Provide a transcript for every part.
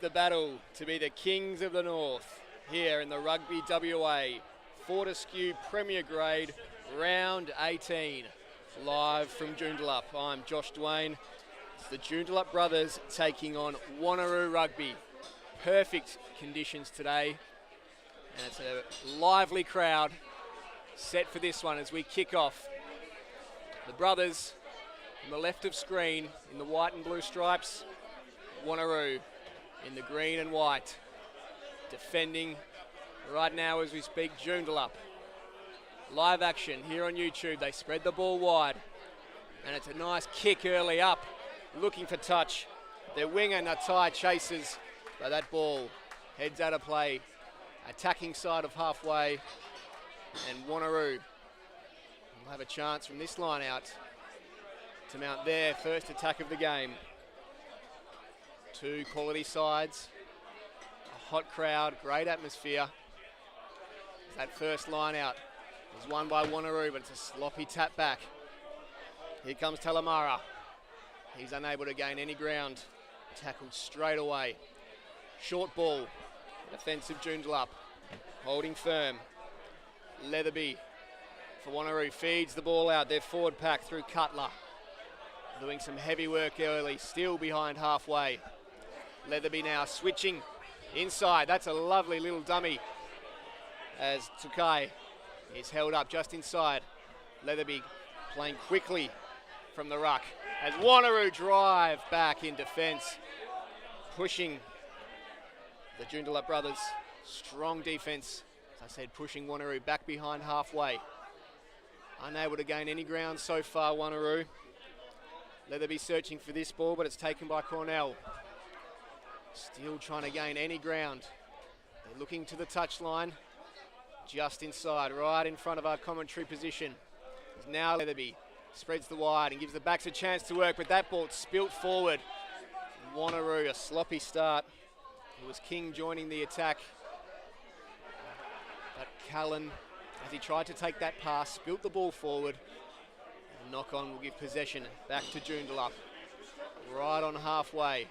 the battle to be the Kings of the North here in the Rugby WA Fortescue Premier Grade Round 18. Live from Joondalup. I'm Josh Dwayne. It's the Joondalup brothers taking on Wanneroo Rugby. Perfect conditions today, and it's a lively crowd set for this one as we kick off. The brothers on the left of screen in the white and blue stripes, Wanneroo in the green and white. Defending right now as we speak, Joondalup. Live action here on YouTube. They spread the ball wide, and it's a nice kick early up, looking for touch. Their winger Natai chases, but that ball heads out of play. Attacking side of halfway, and Wanneroo will have a chance from this line out to mount their first attack of the game. Two quality sides, a hot crowd, great atmosphere. That first line out was won by Wanneroo, but it's a sloppy tap back. Here comes Talamara. He's unable to gain any ground. Tackled straight away. Short ball. Defensive Joondalup. Holding firm. Leatherby for Wanneroo feeds the ball out. Their forward pack through Cutler. Doing some heavy work early. Still behind halfway. Leatherby now switching inside. That's a lovely little dummy as Tukai is held up just inside. Leatherby playing quickly from the ruck as Wanneroo drive back in defence, pushing the Joondalup brothers. Strong defence, as I said, pushing Wanneroo back behind halfway. Unable to gain any ground so far, Wanneroo. Leatherby searching for this ball, but it's taken by Cornell. Still trying to gain any ground. They're looking to the touchline. Just inside, right in front of our commentary position. Is now Leatherby. Spreads the wide and gives the backs a chance to work, but that ball spilt forward. Wanneroo, a sloppy start. It was King joining the attack. But Callan, as he tried to take that pass, spilt the ball forward. And knock on will give possession back to Joondalup. Right on halfway.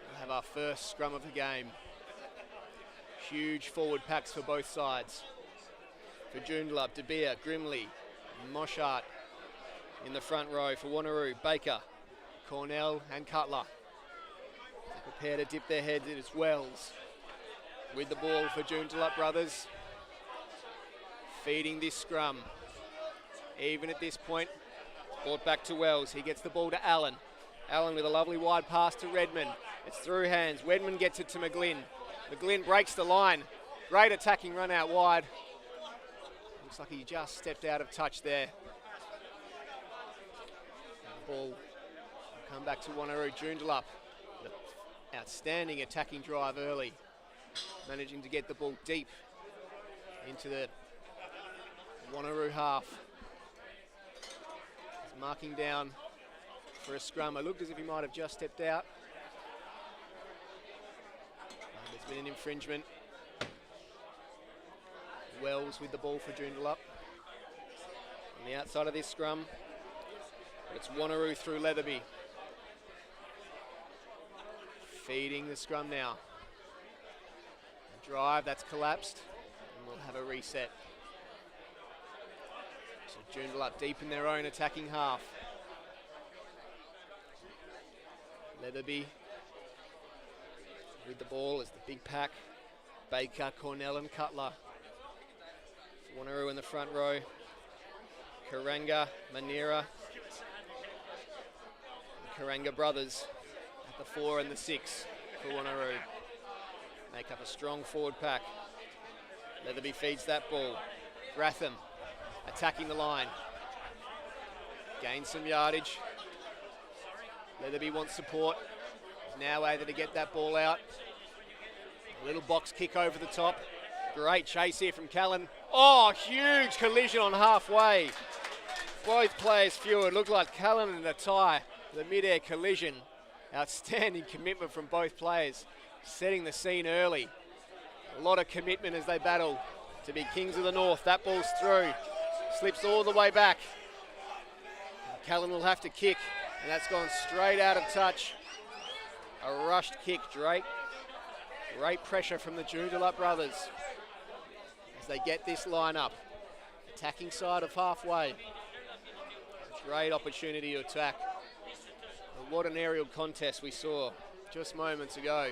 We'll have our first scrum of the game. Huge forward packs for both sides. For Joondalup, De Beer, Grimley, Moshart in the front row. For Wanneroo, Baker, Cornell and Cutler. They prepare to dip their heads in as Wells. With the ball for Joondalup brothers. Feeding this scrum. Even at this point, brought back to Wells. He gets the ball to Allen. Allen with a lovely wide pass to Redmond. It's through hands. Redmond gets it to McGlynn. McGlynn breaks the line. Great attacking run out wide. Looks like he just stepped out of touch there. The ball will come back to Wanneroo. Joondalup. Outstanding attacking drive early. Managing to get the ball deep into the Wanneroo half. He's marking down for a scrum. It looked as if he might have just stepped out. There's been an infringement. Wells with the ball for Joondalup. On the outside of this scrum, it's Wanneroo through Leatherby. Feeding the scrum now. A drive, that's collapsed, and we'll have a reset. So Joondalup deep in their own attacking half. Leatherby with the ball as the big pack. Baker, Cornell and Cutler. Wanneroo in the front row. Karanga, Manira. The Karanga brothers at the 4 and the 6 for Wanneroo. Make up a strong forward pack. Leatherby feeds that ball. Gratham attacking the line. Gains some yardage. Leatherby wants support. Now able to get that ball out. A little box kick over the top. Great chase here from Callan. Oh, huge collision on halfway. Both players few. It looked like Callan and Natai. The mid-air collision. Outstanding commitment from both players. Setting the scene early. A lot of commitment as they battle to be Kings of the North. That ball's through. Slips all the way back. Callan will have to kick. And that's gone straight out of touch. A rushed kick, Drake. Great pressure from the Joondalup brothers as they get this line up. Attacking side of halfway. Great opportunity to attack. And what an aerial contest we saw just moments ago.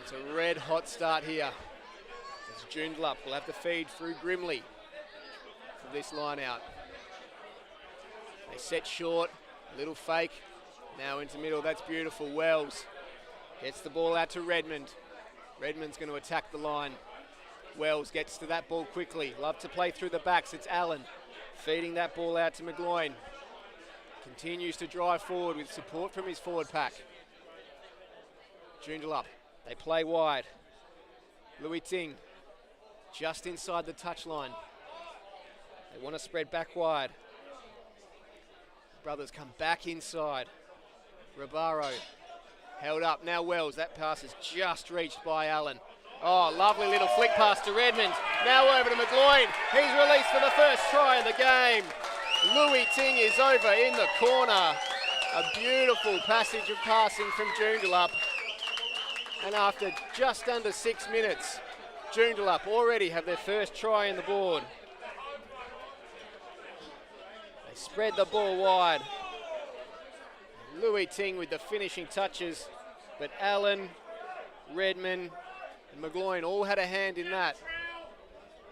It's a red hot start here. As Joondalup will have to feed through Grimley for this line out. They set short, a little fake. Now into middle, that's beautiful. Wells gets the ball out to Redmond. Redmond's going to attack the line. Wells gets to that ball quickly. Love to play through the backs. It's Allen feeding that ball out to McGloin. Continues to drive forward with support from his forward pack. Joondalup, they play wide. Louis Ting just inside the touchline. They want to spread back wide. The brothers come back inside. Rabaro held up. Now Wells. That pass is just reached by Allen. Oh, lovely little flick pass to Redmond. Now over to McGloin. He's released for the first try of the game. Louis Ting is over in the corner. A beautiful passage of passing from Joondalup. And after just under 6 minutes, Joondalup already have their first try in the board. They spread the ball wide. Louis Ting with the finishing touches, but Allen, Redmond, and McGloin all had a hand in that.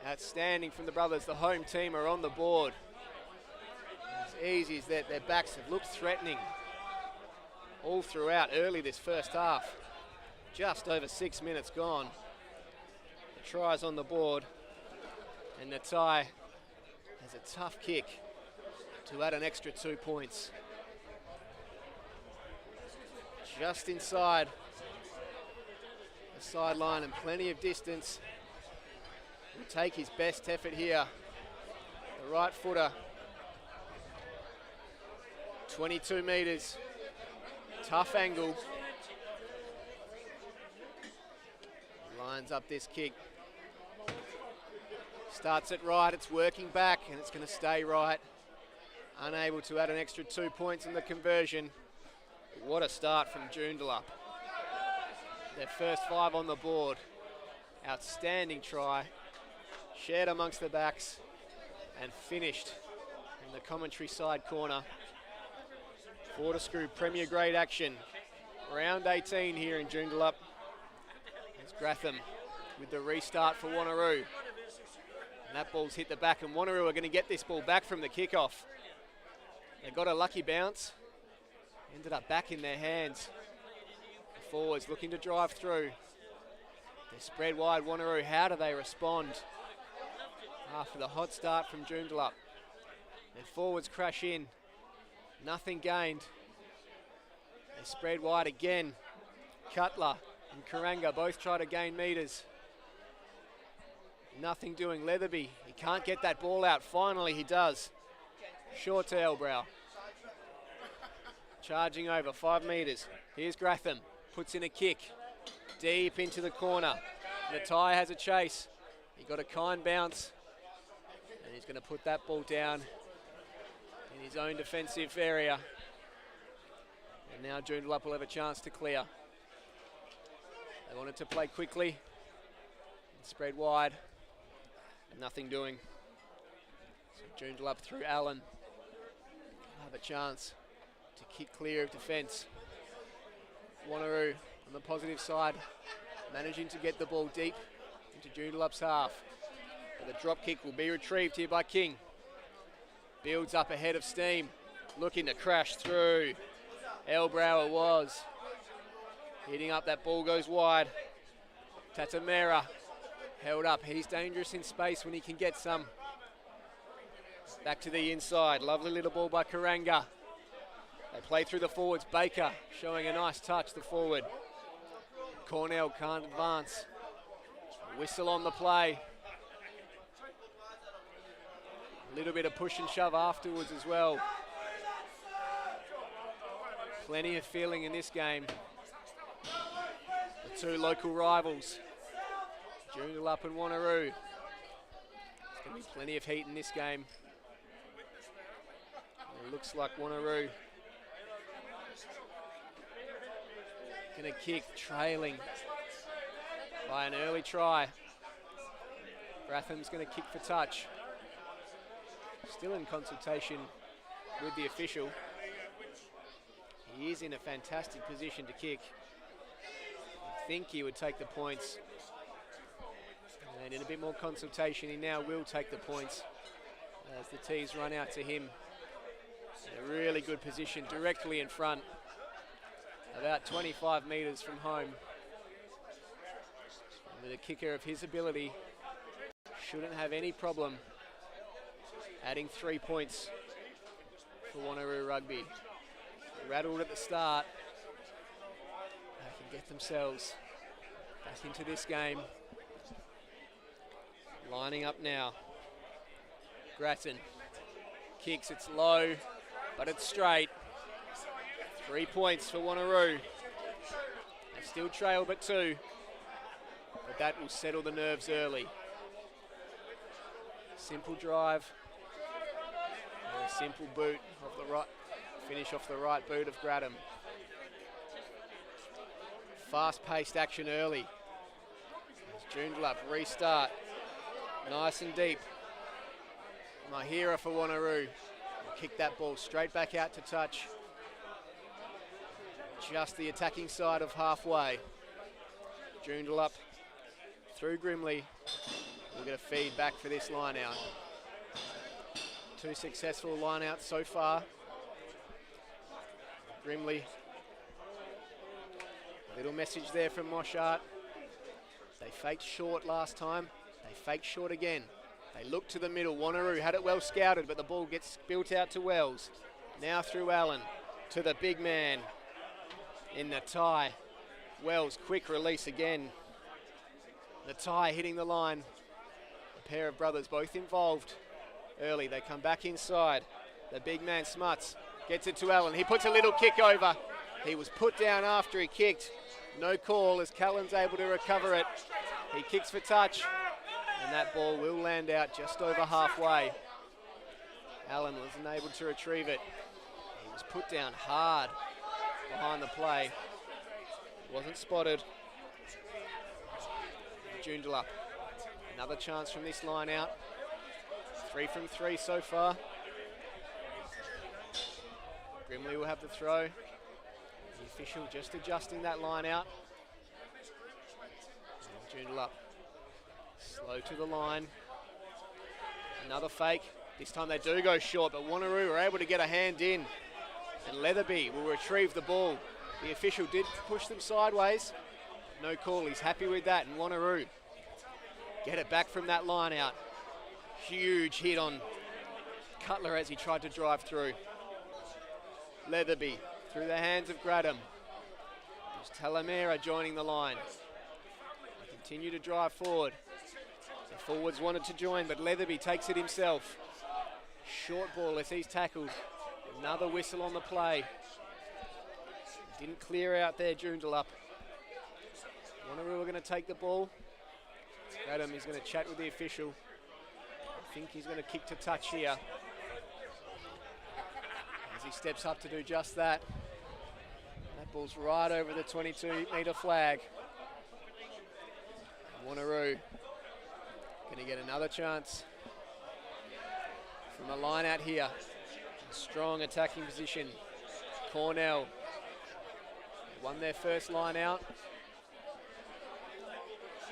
Outstanding from the brothers. The home team are on the board. As easy as that, their backs have looked threatening all throughout early this first half. Just over 6 minutes gone. The tries on the board, and Natai has a tough kick to add an extra 2 points. Just inside the sideline and plenty of distance. Will take his best effort here. The right footer, 22 metres, tough angle. Lines up this kick. Starts it right, it's working back and it's going to stay right. Unable to add an extra 2 points in the conversion. What a start from Joondalup. Their first 5 on the board. Outstanding try. Shared amongst the backs and finished in the commentary side corner. Fortescue Premier Grade action. Round 18 here in Joondalup. It's Gratham with the restart for Wanneroo. And that ball's hit the back, and Wanneroo are going to get this ball back from the kickoff. They got a lucky bounce. Ended up back in their hands. The forwards looking to drive through. They spread wide. Wanneroo, how do they respond after the hot start from Joondalup? Their forwards crash in. Nothing gained. They spread wide again. Cutler and Karanga both try to gain metres. Nothing doing. Leatherby, he can't get that ball out. Finally he does. Short to Elbrow. Charging over 5 metres. Here's Gratham. Puts in a kick. Deep into the corner. Natai has a chase. He got a kind bounce. And he's going to put that ball down in his own defensive area. And now Joondalup will have a chance to clear. They wanted to play quickly. And spread wide. Nothing doing. So Joondalup through Allen. Have a chance to kick clear of defence. Wanneroo on the positive side, managing to get the ball deep into Joondalup's half. But the drop kick will be retrieved here by King. Builds up ahead of steam, looking to crash through. Elbrow it was. Hitting up, that ball goes wide. Tatamera held up. He's dangerous in space when he can get some. Back to the inside. Lovely little ball by Karanga. They play through the forwards. Baker showing a nice touch, the forward. Cornell can't advance. Whistle on the play. A little bit of push and shove afterwards as well. Plenty of feeling in this game. The two local rivals, Joondalup and Wanneroo. There's going to be plenty of heat in this game. And it looks like Wanneroo Going to kick, trailing by an early try. Gratham's going to kick for touch. Still in consultation with the official. He is in a fantastic position to kick. I think he would take the points. And in a bit more consultation, he now will take the points as the tees run out to him. In a really good position, directly in front, about 25 metres from home. And with a kicker of his ability, shouldn't have any problem adding 3 points for Wanneroo Rugby. Rattled at the start. They can get themselves back into this game. Lining up now. Grattan kicks, it's low, but it's straight. 3 points for Wanneroo. They still trail but 2, but that will settle the nerves early. Simple drive, and a simple boot off the right, finish off the right boot of Grattan. Fast-paced action early. Joondalup restart, nice and deep. Mahira for Wanneroo. Kick that ball straight back out to touch. Just the attacking side of halfway. Joondalup through Grimley. We'll get a feed back for this line out. 2 successful line outs so far. Grimley. A little message there from Moshart. They faked short last time. They faked short again. They look to the middle. Wanneroo had it well scouted, but the ball gets built out to Wells. Now through Allen to the big man in the tie. Wells, quick release again. The tie hitting the line. A pair of brothers both involved early. They come back inside. The big man Smuts gets it to Allen. He puts a little kick over. He was put down after he kicked. No call as Callan's able to recover it. He kicks for touch. And that ball will land out just over halfway. Allen wasn't able to retrieve it. He was put down hard behind the play. Wasn't spotted. Joondalup. Another chance from this line out. 3 from 3 so far. Grimley will have the throw. The official just adjusting that line out. Joondalup. Slow to the line. Another fake. This time they do go short, but Wanneroo are able to get a hand in. And Leatherby will retrieve the ball. The official did push them sideways. No call, he's happy with that. And Wanneroo get it back from that line out. Huge hit on Cutler as he tried to drive through. Leatherby through the hands of Grattan. There's Talamera joining the line. They continue to drive forward. The forwards wanted to join, but Leatherby takes it himself. Short ball as he's tackled. Another whistle on the play. Didn't clear out there, Joondalup. Wanneroo are going to take the ball. Grattan is going to chat with the official. I think he's going to kick to touch here. As he steps up to do just that. That ball's right over the 22-metre flag. Wanneroo going to get another chance from a line out here. Strong attacking position. Cornell won their first line out.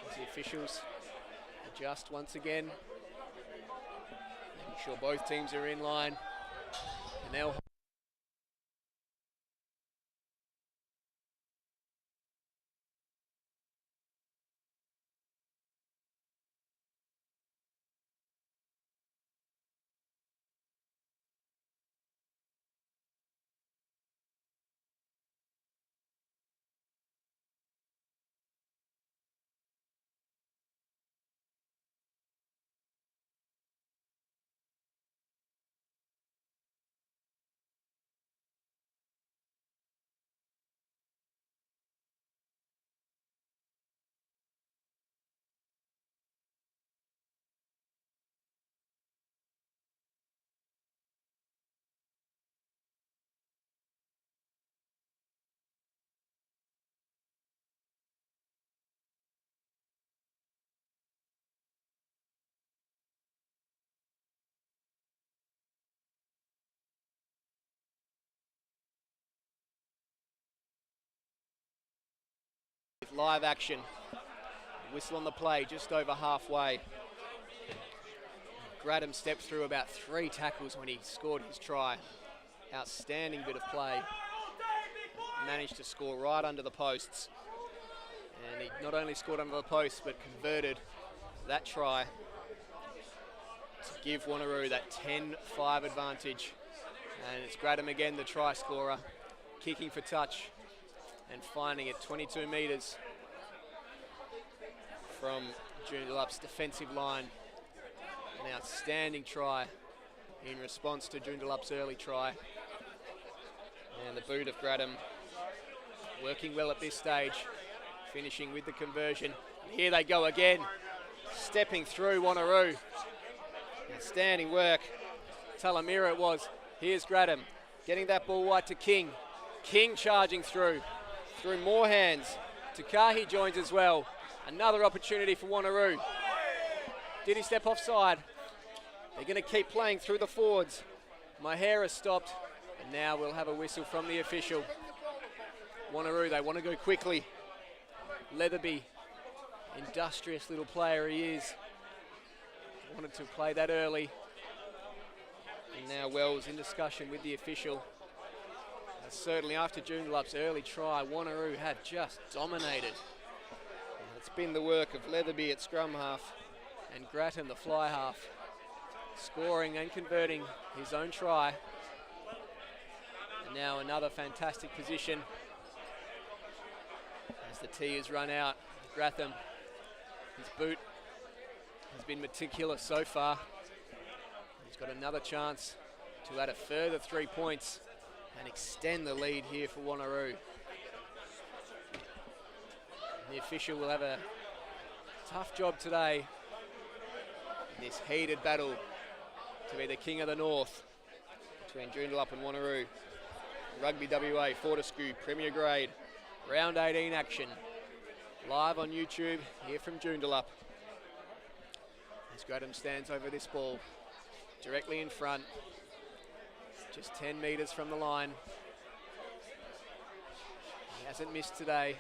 As the officials adjust once again. Making sure both teams are in line. And they'll with live action. Whistle on the play, just over halfway. Gradham stepped through about 3 tackles when he scored his try. Outstanding bit of play. Managed to score right under the posts. And he not only scored under the posts, but converted that try to give Wanneroo that 10-5 advantage. And it's Gradham again, the try scorer, kicking for touch and finding it 22 metres from Joondalup's defensive line. An outstanding try in response to Joondalup's early try. And the boot of Gradham working well at this stage, finishing with the conversion. Here they go again, stepping through Wanneroo. Outstanding work. Talamira it was. Here's Gradham, getting that ball wide to King. King charging through more hands. Takahi joins as well. Another opportunity for Wanneroo. Did he step offside? They're going to keep playing through the forwards. Mahera stopped, and now we'll have a whistle from the official. Wanneroo, they want to go quickly. Leatherby, industrious little player he is. Wanted to play that early. And now Wells in discussion with the official. Certainly after Joondalup's early try, Wanneroo had just dominated. And it's been the work of Leatherby at scrum half and Grattan, the fly half, scoring and converting his own try. And now another fantastic position as the tee is run out. Grattan, his boot has been meticulous so far. He's got another chance to add a further 3 points and extend the lead here for Wanneroo. The official will have a tough job today in this heated battle to be the king of the north between Joondalup and Wanneroo. Rugby WA, Fortescue, Premier Grade, round 18 action. Live on YouTube here from Joondalup. As Gradham stands over this ball, directly in front, just 10 metres from the line. He hasn't missed today.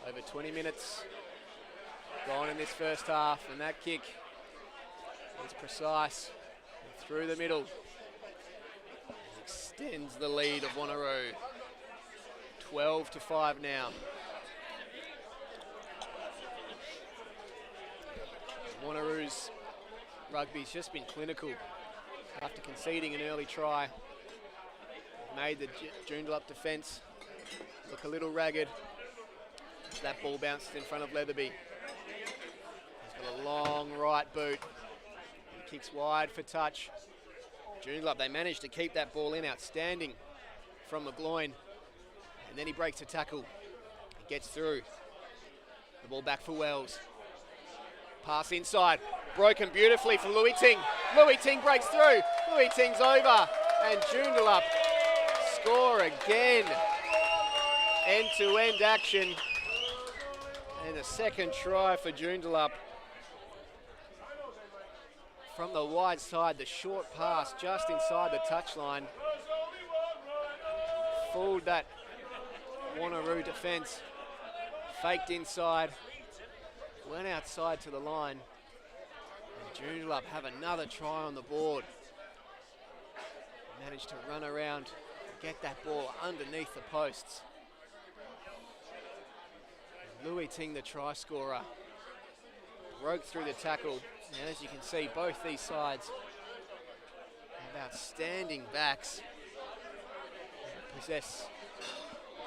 Over 20 minutes gone in this first half, and that kick is precise and through the middle. It extends the lead of Wanneroo. 12-5 now. Wanneroo's rugby's just been clinical after conceding an early try. Made the Joondalup defence look a little ragged. That ball bounced in front of Leatherby. He's got a long right boot. He kicks wide for touch. Joondalup, they managed to keep that ball in, outstanding from McGloin. And then he breaks a tackle. He gets through. The ball back for Wells. Pass inside, broken beautifully for Louis Ting. Louis Ting breaks through. Louis Ting's over, and Joondalup score again. End-to-end action, and a second try for Joondalup. From the wide side, the short pass just inside the touchline. Fooled that Wanneroo defence. Faked inside. Went outside to the line. And Joondalup have another try on the board. Managed to run around and get that ball underneath the posts. And Louis Ting, the try scorer, broke through the tackle. And as you can see, both these sides have outstanding backs. And possess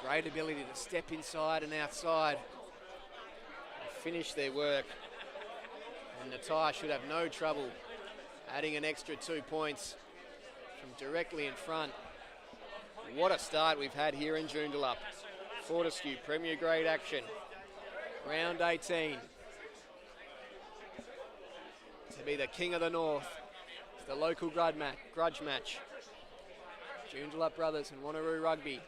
great ability to step inside and outside. Finish their work, and Natai should have no trouble adding an extra 2 points from directly in front. What a start we've had here in Joondalup. Fortescue, Premier Grade action, round 18. To be the king of the north, it's the local grudge match. Joondalup Brothers and Wanneroo Rugby.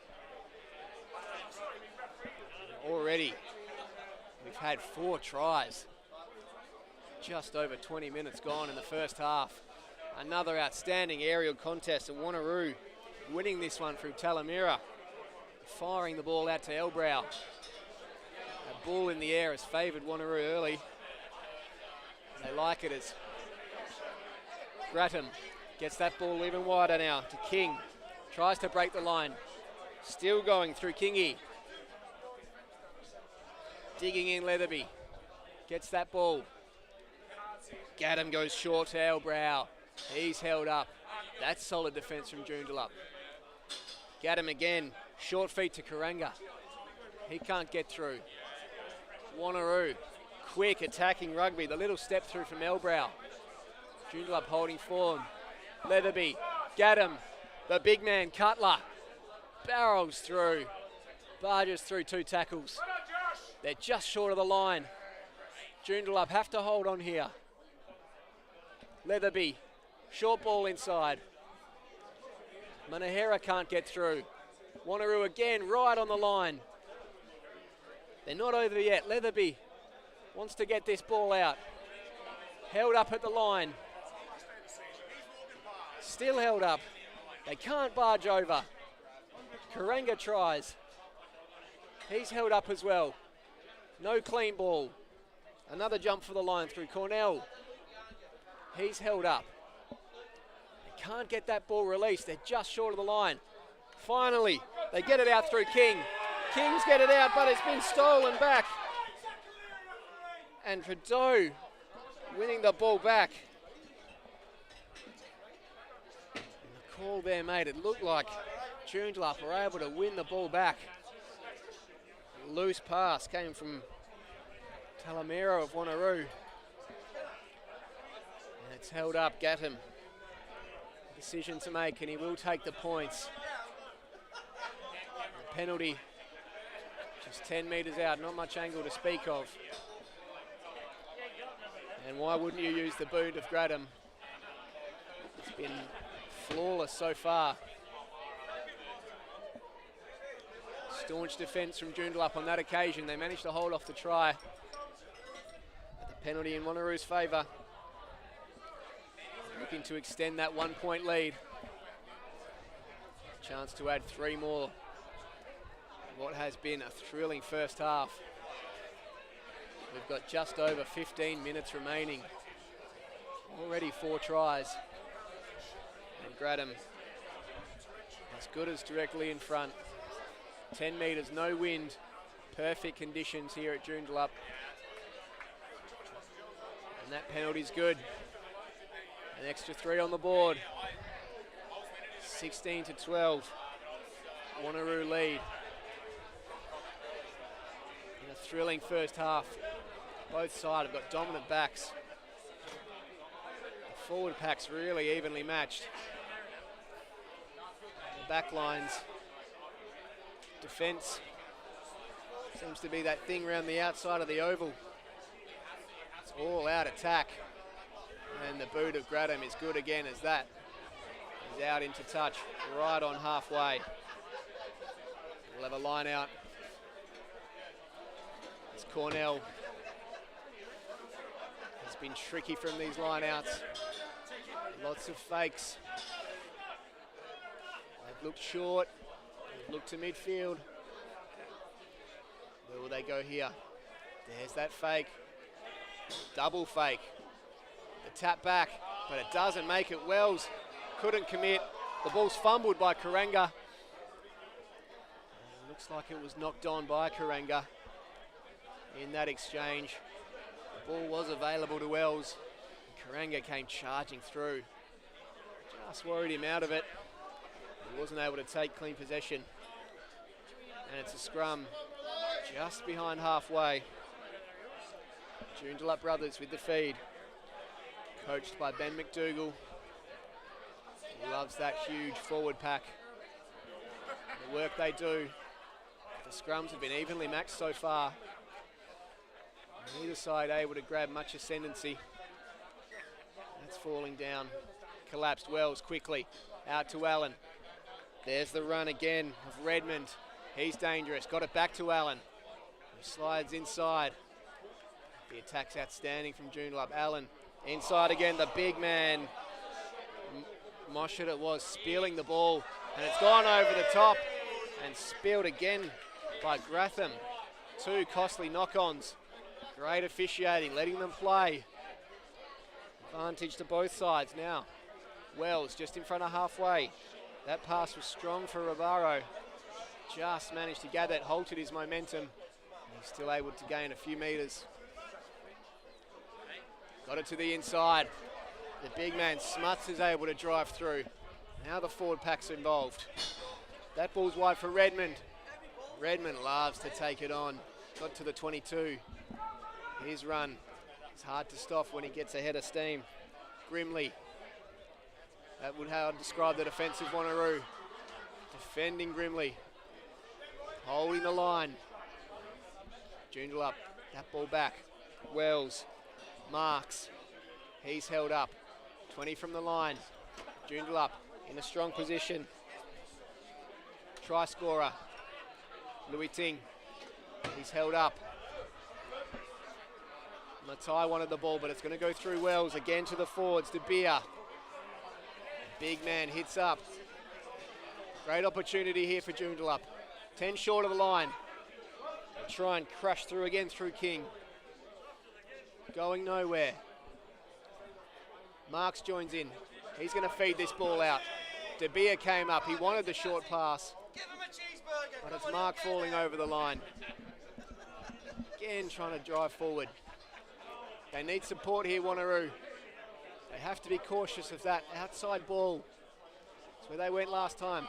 Already we've had 4 tries. Just over 20 minutes gone in the first half. Another outstanding aerial contest of Wanneroo winning this one through Talamira. Firing the ball out to Elbrow. That ball in the air has favoured Wanneroo early. They like it as Grattan gets that ball even wider now to King. Tries to break the line. Still going through Kingy. Digging in Leatherby. Gets that ball. Gaddam goes short to Elbrow. He's held up. That's solid defence from Joondalup. Gaddam again. Short feet to Karanga. He can't get through. Wanneroo. Quick attacking rugby. The little step through from Elbrow. Joondalup holding form. Leatherby. Gaddam. The big man Cutler. Barrels through. Barges through 2 tackles. They're just short of the line. Joondalup have to hold on here. Leatherby. Short ball inside. Manahera can't get through. Wanneroo again right on the line. They're not over yet. Leatherby wants to get this ball out. Held up at the line. Still held up. They can't barge over. Karanga tries. He's held up as well. No clean ball. Another jump for the line through Cornell. He's held up. They can't get that ball released. They're just short of the line. Finally, they get it out through King. Kings get it out, but it's been stolen back. And Trudeau winning the ball back. And the call there made it look like Joondalup were able to win the ball back. Loose pass came from Talamero of Wanneroo. And it's held up. Gattam. Decision to make, and he will take the points. The penalty just 10 metres out, not much angle to speak of. And why wouldn't you use the boot of Grattan? It's been flawless so far. Staunch defence from Joondalup on that occasion. They managed to hold off the try. But the penalty in Wanneroo's favour. Looking to extend that 1 point lead. Chance to add 3 more. What has been a thrilling first half. We've got just over 15 minutes remaining. Already 4 tries. And Grattan as good as directly in front. 10 metres, no wind. Perfect conditions here at Joondalup. And that penalty's good. An extra 3 on the board. 16 to 12. Wanneroo lead. In a thrilling first half. Both sides have got dominant backs. The forward pack's really evenly matched. The back lines. Defence seems to be that thing around the outside of the oval. It's all out attack. And the boot of Grattan is good again as that. He's out into touch, right on halfway. We'll have a line out. As Cornell has been tricky from these line outs. Lots of fakes. They've looked short. Look to midfield. Where will they go here? There's that fake. Double fake. The tap back, but it doesn't make it. Wells couldn't commit. The ball's fumbled by Karanga. Looks like it was knocked on by Karanga in that exchange. The ball was available to Wells. Karanga came charging through. Just worried him out of it. He wasn't able to take clean possession. And it's a scrum just behind halfway. Joondalup brothers with the feed. Coached by Ben McDougall. He loves that huge forward pack. The work they do. The scrums have been evenly matched so far. Neither side able to grab much ascendancy. That's falling down. Collapsed Wells quickly. Out to Allen. There's the run again of Redmond. He's dangerous. Got it back to Allen. He slides inside. The attack's outstanding from Joondalup. Allen inside again. The big man. Moshet it was, spilling the ball. And it's gone over the top and spilled again by Grattan. Two costly knock-ons. Great officiating, letting them play. Advantage to both sides now. Wells just in front of halfway. That pass was strong for Rivaro. Just managed to gather it, halted his momentum. He's still able to gain a few metres. Got it to the inside. The big man Smuts is able to drive through. Now the forward pack's involved. That ball's wide for Redmond. Redmond loves to take it on. Got to the 22. His run. It's hard to stop when he gets ahead of steam. Grimley. That would how I'd describe the defensive Wanneroo. Defending Grimley. Holding the line. Joondalup. That ball back. Wells. Marks. He's held up. 20 from the line. Joondalup in a strong position. Try scorer. Louis Ting. He's held up. Matai wanted the ball, but it's going to go through Wells. Again to the forwards, De Beer. Big man hits up. Great opportunity here for Joondalup. 10 short of the line. They'll try and crush through again through King. Going nowhere. Marks joins in. He's going to feed this ball out. De Beer came up. He wanted the short pass. But it's Mark falling over the line. Again, trying to drive forward. They need support here, Wanneroo. They have to be cautious of that outside ball. That's where they went last time.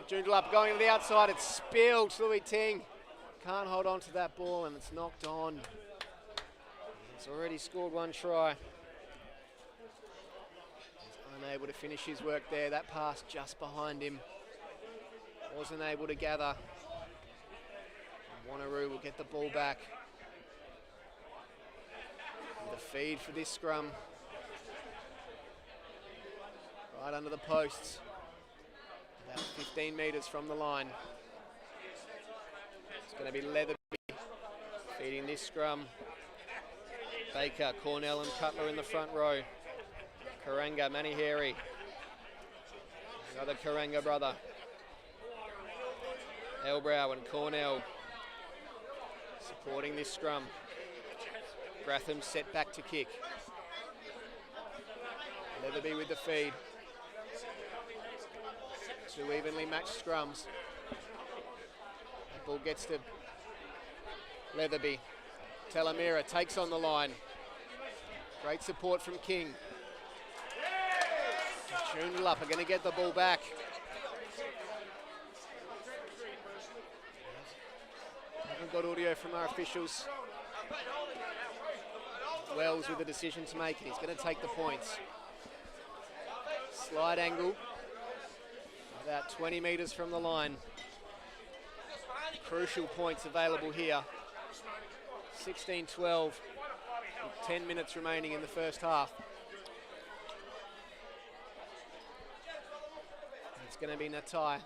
Joondalup going to the outside. It's spilled. Louis Ting can't hold on to that ball, and it's knocked on. He's already scored one try. He's unable to finish his work there. That pass just behind him. Wasn't able to gather. Wanneroo will get the ball back. And the feed for this scrum. Right under the posts. About 15 metres from the line. It's going to be Leatherby feeding this scrum. Baker, Cornell and Cutler in the front row. Karanga, Maniheri. Another Karanga brother. Elbrow and Cornell supporting this scrum. Gratham set back to kick. Leatherby with the feed. Two evenly matched scrums. That ball gets to Leatherby. Talamira takes on the line. Great support from King. Joondalup are going to get the ball back. Haven't got audio from our officials. Wells with the decision to make it. He's going to take the points. Slide angle. About 20 metres from the line. Crucial points available here. 16-12 with 10 minutes remaining in the first half. It's going to be Natai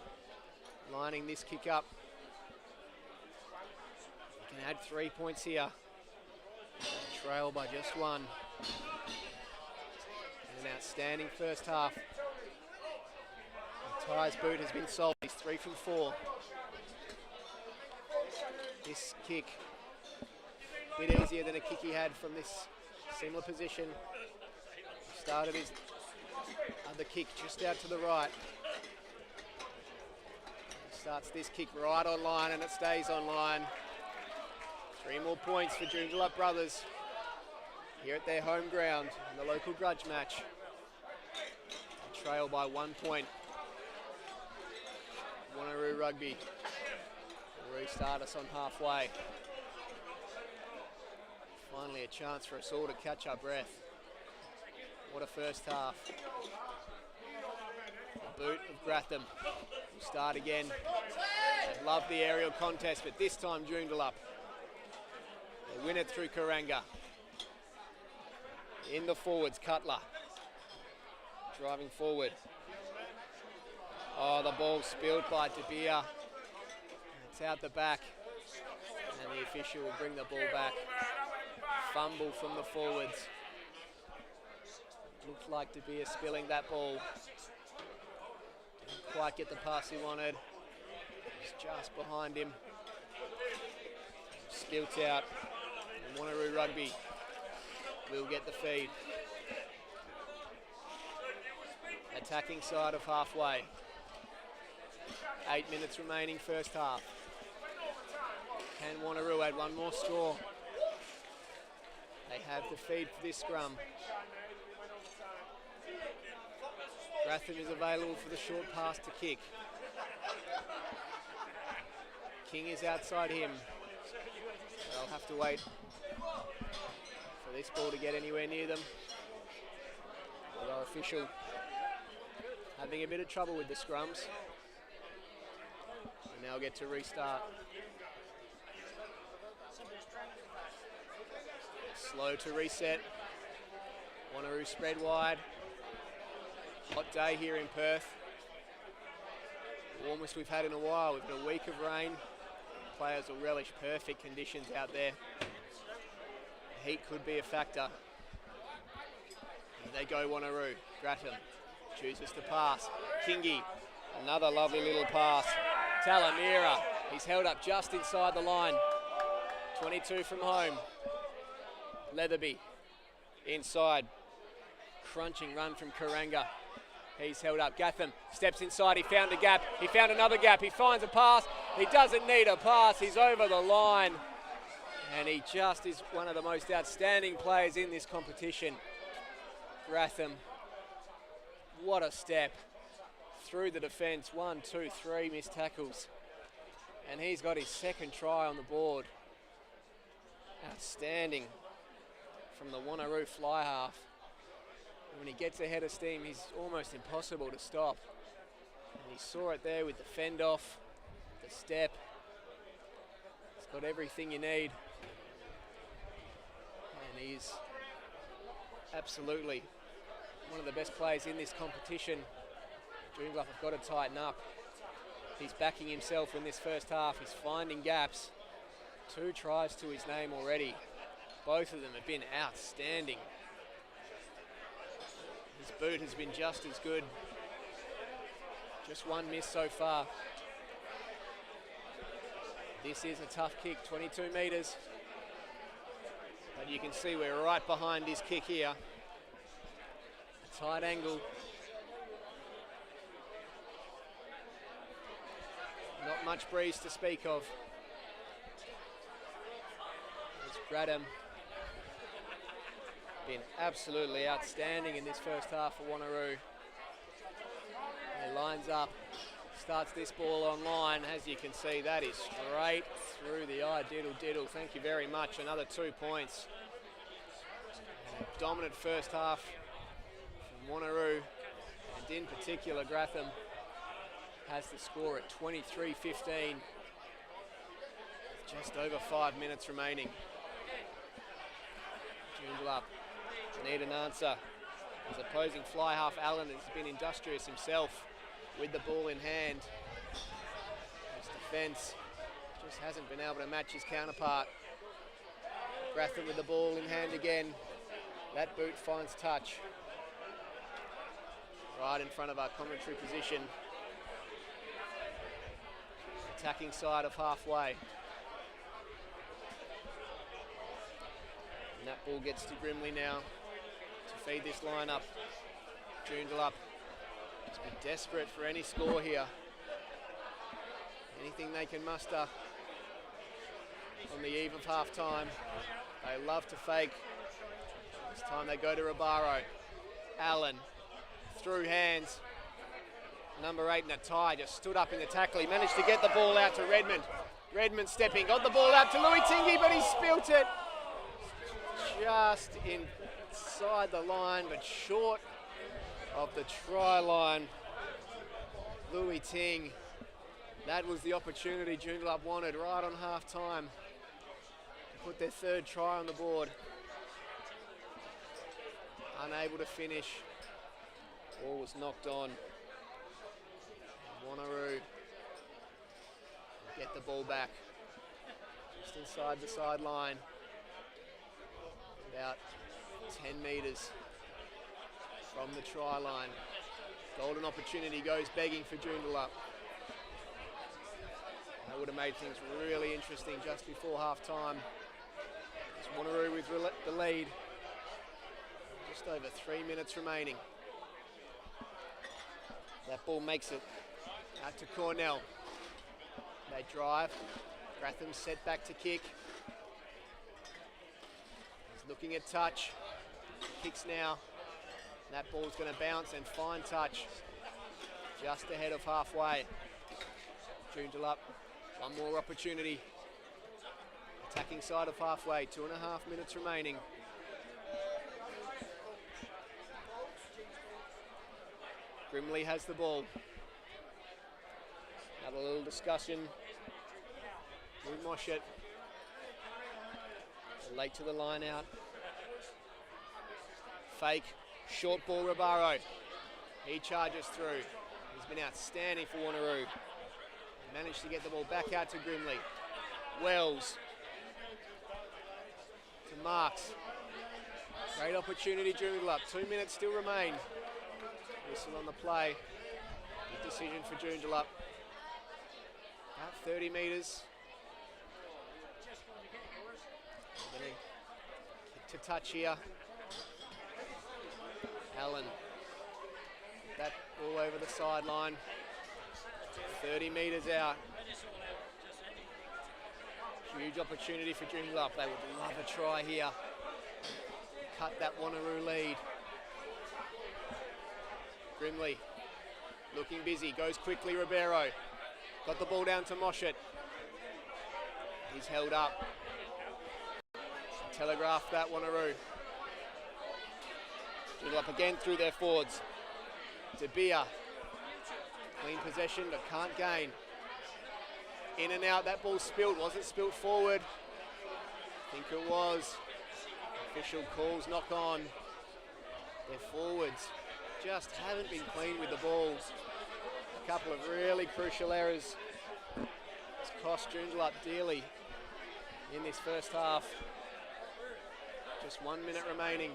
lining this kick up. He can add 3 points here. Trail by just one. An outstanding first half. Natai's boot has been sold. He's 3 from 4. This kick, a bit easier than a kick he had from this similar position. Started his other kick just out to the right. He starts this kick right on line and it stays on line. 3 more points for Joondalup brothers here at their home ground in the local grudge match. They trail by 1 point. Wanneroo Rugby will restart us on halfway. Finally a chance for us all to catch our breath. What a first half. The boot of Gratham will start again. They love the aerial contest, but this time Joondalup. They win it through Karanga. In the forwards, Cutler. Driving forward. Oh, the ball spilled by De Beer. It's out the back. And the official will bring the ball back. Fumble from the forwards. Looked like De Beer spilling that ball. Didn't quite get the pass he wanted. It's just behind him. built out. And Wanneroo Rugby will get the feed. Attacking side of halfway. 8 minutes remaining first half. Can Wanneroo add one more straw? They have the feed for this scrum. Gratham is available for the short pass to kick. King is outside him. They'll have to wait for this ball to get anywhere near them. Our official having a bit of trouble with the scrums. And now get to restart. Slow to reset. Wanneroo spread wide. Hot day here in Perth. Warmest we've had in a while. We've got a week of rain. Players will relish perfect conditions out there. The heat could be a factor. And they go Wanneroo. Grattan chooses to pass. Kingi, another lovely little pass. Talamira, he's held up just inside the line. 22 from home. Leatherby inside. Crunching run from Karanga. He's held up. Gatham steps inside. He found a gap. He found another gap. He finds a pass. He doesn't need a pass. He's over the line. And he just is one of the most outstanding players in this competition. Gratham. What a step. Through the defence. 1, 2, 3 missed tackles. And he's got his second try on the board. Outstanding from the Wanneroo fly half. And when he gets ahead of steam, he's almost impossible to stop. And he saw it there with the fend off, the step. He's got everything you need. And he's absolutely one of the best players in this competition. Joondalup have got to tighten up. He's backing himself in this first half. He's finding gaps. 2 tries to his name already. Both of them have been outstanding. His boot has been just as good. Just 1 miss so far. This is a tough kick, 22 metres. But you can see we're right behind his kick here. A tight angle. Not much breeze to speak of. There's Gradham. Been absolutely outstanding in this first half for Wanneroo. He lines up, starts this ball on line. As you can see, that is straight through the eye. Diddle, diddle. Thank you very much. Another 2 points. A dominant first half from Wanneroo, and in particular Gratham has the score at 23-15. Just over 5 minutes remaining. Joondalup need an answer. His opposing fly half Allen has been industrious himself with the ball in hand. His defence just hasn't been able to match his counterpart. Gratham with the ball in hand again. That boot finds touch. Right in front of our commentary position. Attacking side of halfway. And that ball gets to Grimley now to feed this lineup. Joondalup to be desperate for any score here. Anything they can muster on the eve of half time. They love to fake. This time they go to Rabaro. Allen through hands. Number 8 in a tie just stood up in the tackle. He managed to get the ball out to Redmond. Redmond stepping, got the ball out to Louis Tingy, but he spilt it. Just inside the line, but short of the try line. Louis Ting. That was the opportunity Joondalup wanted right on half time to put their 3rd try on the board. Unable to finish. Ball was knocked on. Wanneroo get the ball back just inside the sideline, about 10 metres from the try line. Golden opportunity goes begging for Joondalup. That would have made things really interesting just before half-time. It's Wanneroo with the lead. Just over 3 minutes remaining. That ball makes it out to Cornell. They drive. Gratham set back to kick. He's looking at touch. Kicks now. That ball's going to bounce and find touch. Just ahead of halfway. Joondalup, one more opportunity. Attacking side of halfway, 2.5 minutes remaining. Grimley has the ball. Another little discussion with Moshet. Late to the line out. Fake, short ball Ribeiro. He charges through. He's been outstanding for Wanneroo. Managed to get the ball back out to Grimley. Wells. To Marks. Great opportunity, Joondalup. 2 minutes still remain. Whistle on the play. Good decision for Joondalup. About 30 metres. Kick to touch here. Allen. That all over the sideline. 30 metres out. Huge opportunity for Joondalup. They would love a try here. Cut that Wanneroo lead. Grimley looking busy, goes quickly Ribeiro. Got the ball down to Moshet. He's held up. Telegraphed that Wanneroo. Joondalup again through their forwards. De Beer. Clean possession but can't gain. In and out, that ball spilled. Wasn't spilled forward. I think it was. Official calls knock on. Their forwards just haven't been clean with the balls. A couple of really crucial errors. It's cost Joondalup dearly in this first half. Just 1 minute remaining.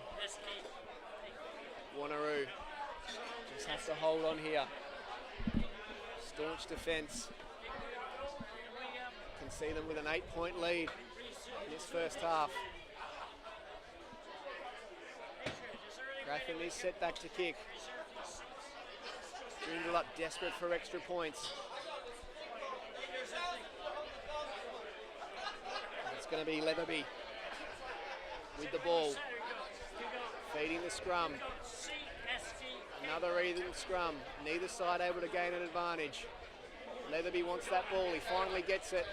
Wanneroo just has to hold on here. Staunch defence. Can see them with an 8-point lead in this first half. Gratham is set back to kick. Joondalup desperate for extra points. It's going to be Leatherby with the ball. Feeding the scrum. Another even scrum. Neither side able to gain an advantage. Leatherby wants that ball. He finally gets it.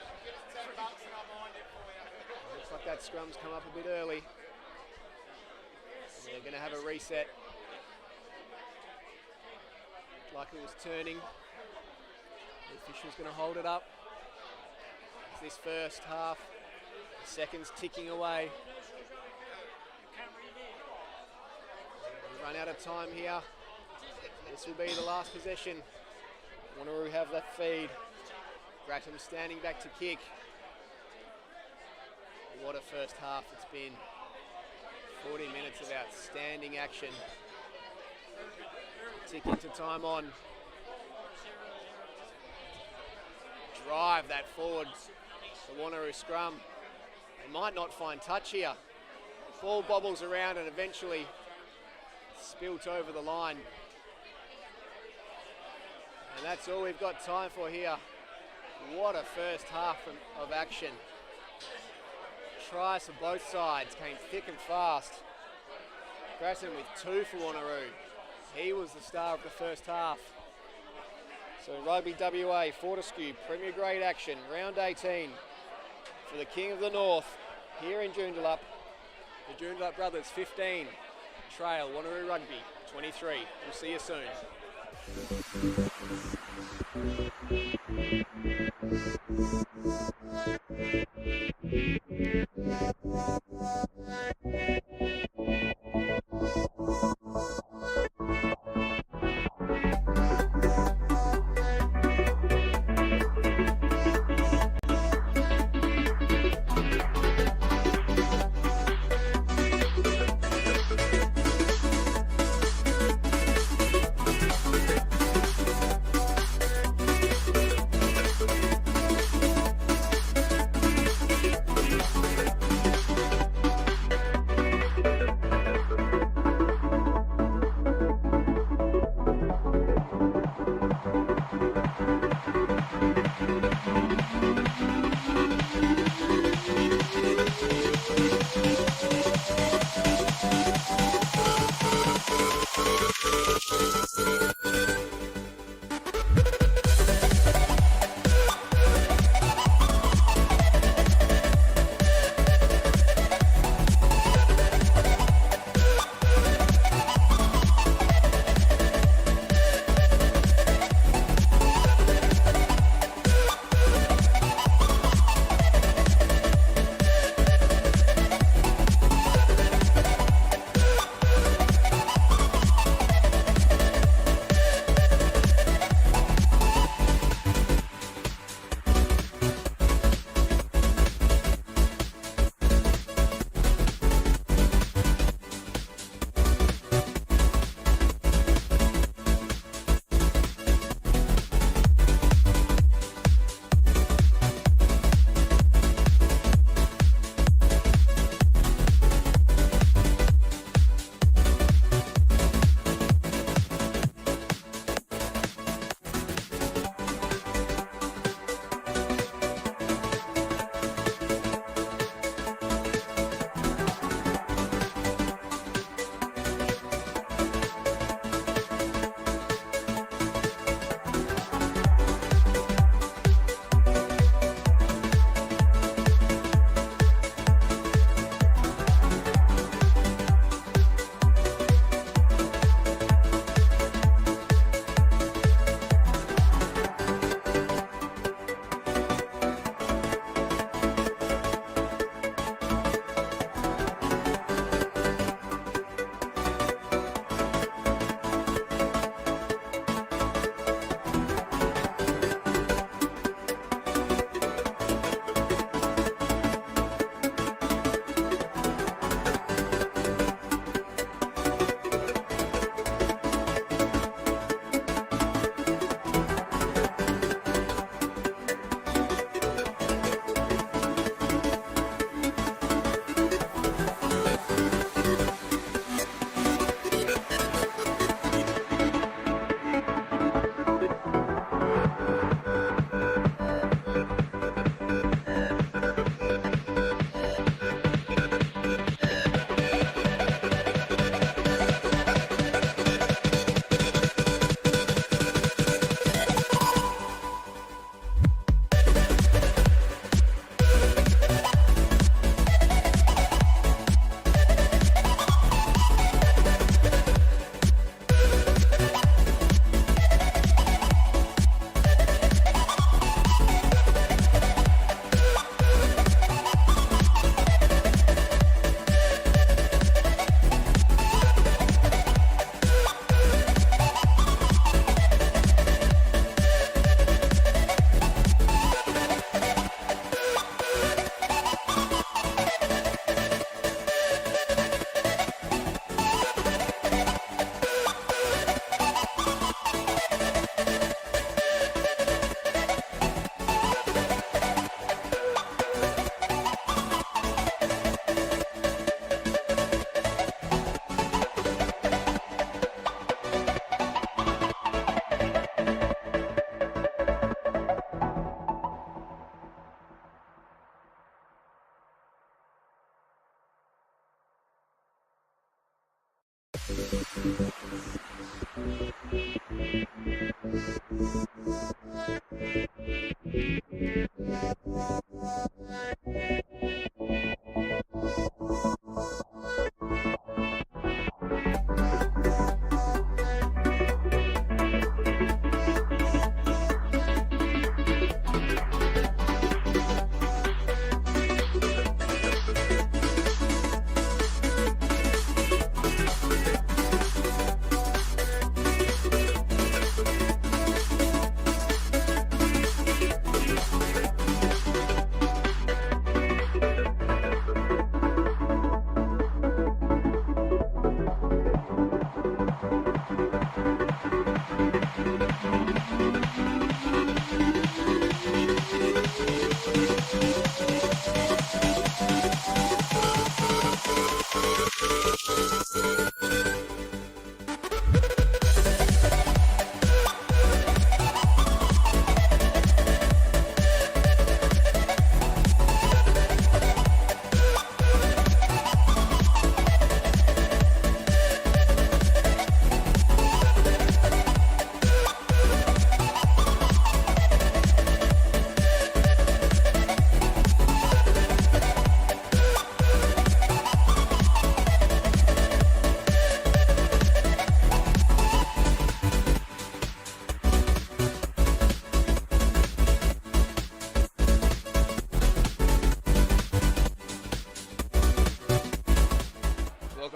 Looks like that scrum's come up a bit early. They're going to have a reset. Like it was turning. The official's going to hold it up. It's this first half. The seconds ticking away. We run out of time here. This will be the last possession. Wanneroo have that feed. Gratham standing back to kick. What a first half it's been. 40 minutes of outstanding action. Ticking to time on. Drive that forward. The Wanneroo scrum. They might not find touch here. Ball bobbles around and eventually spilt over the line. And that's all we've got time for here. What a first half of action. Tries for both sides, came thick and fast. Gratham with 2 for Wanneroo. He was the star of the first half. So Rugby WA, Fortescue, Premier Grade action, round 18 for the King of the North here in Joondalup. The Joondalup brothers 15, trail Wanneroo Rugby 23. We'll see you soon.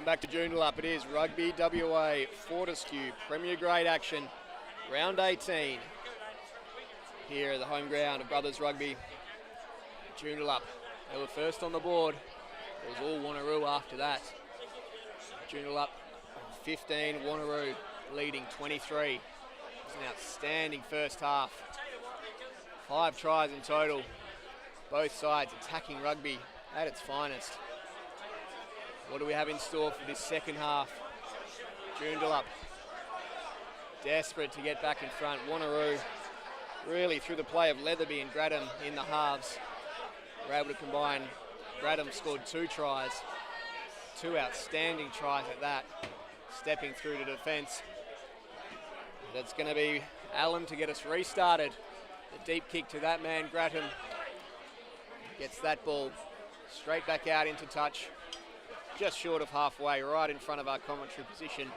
Back to Joondalup, it is Rugby WA, Fortescue, Premier Grade action, round 18. Here at the home ground of Brothers Rugby, Joondalup. They were first on the board. It was all Wanaroo after that. Joondalup 15, Wanaroo leading 23. It was an outstanding first half. 5 tries in total. Both sides attacking rugby at its finest. What do we have in store for this second half? Joondalup desperate to get back in front. Wanneroo really through the play of Leatherby and Gradham in the halves were able to combine. Gradham scored 2 tries, 2 outstanding tries at that, stepping through to defence. That's going to be Allen to get us restarted. The deep kick to that man, Gradham, gets that ball straight back out into touch. Just short of halfway, right in front of our commentary position.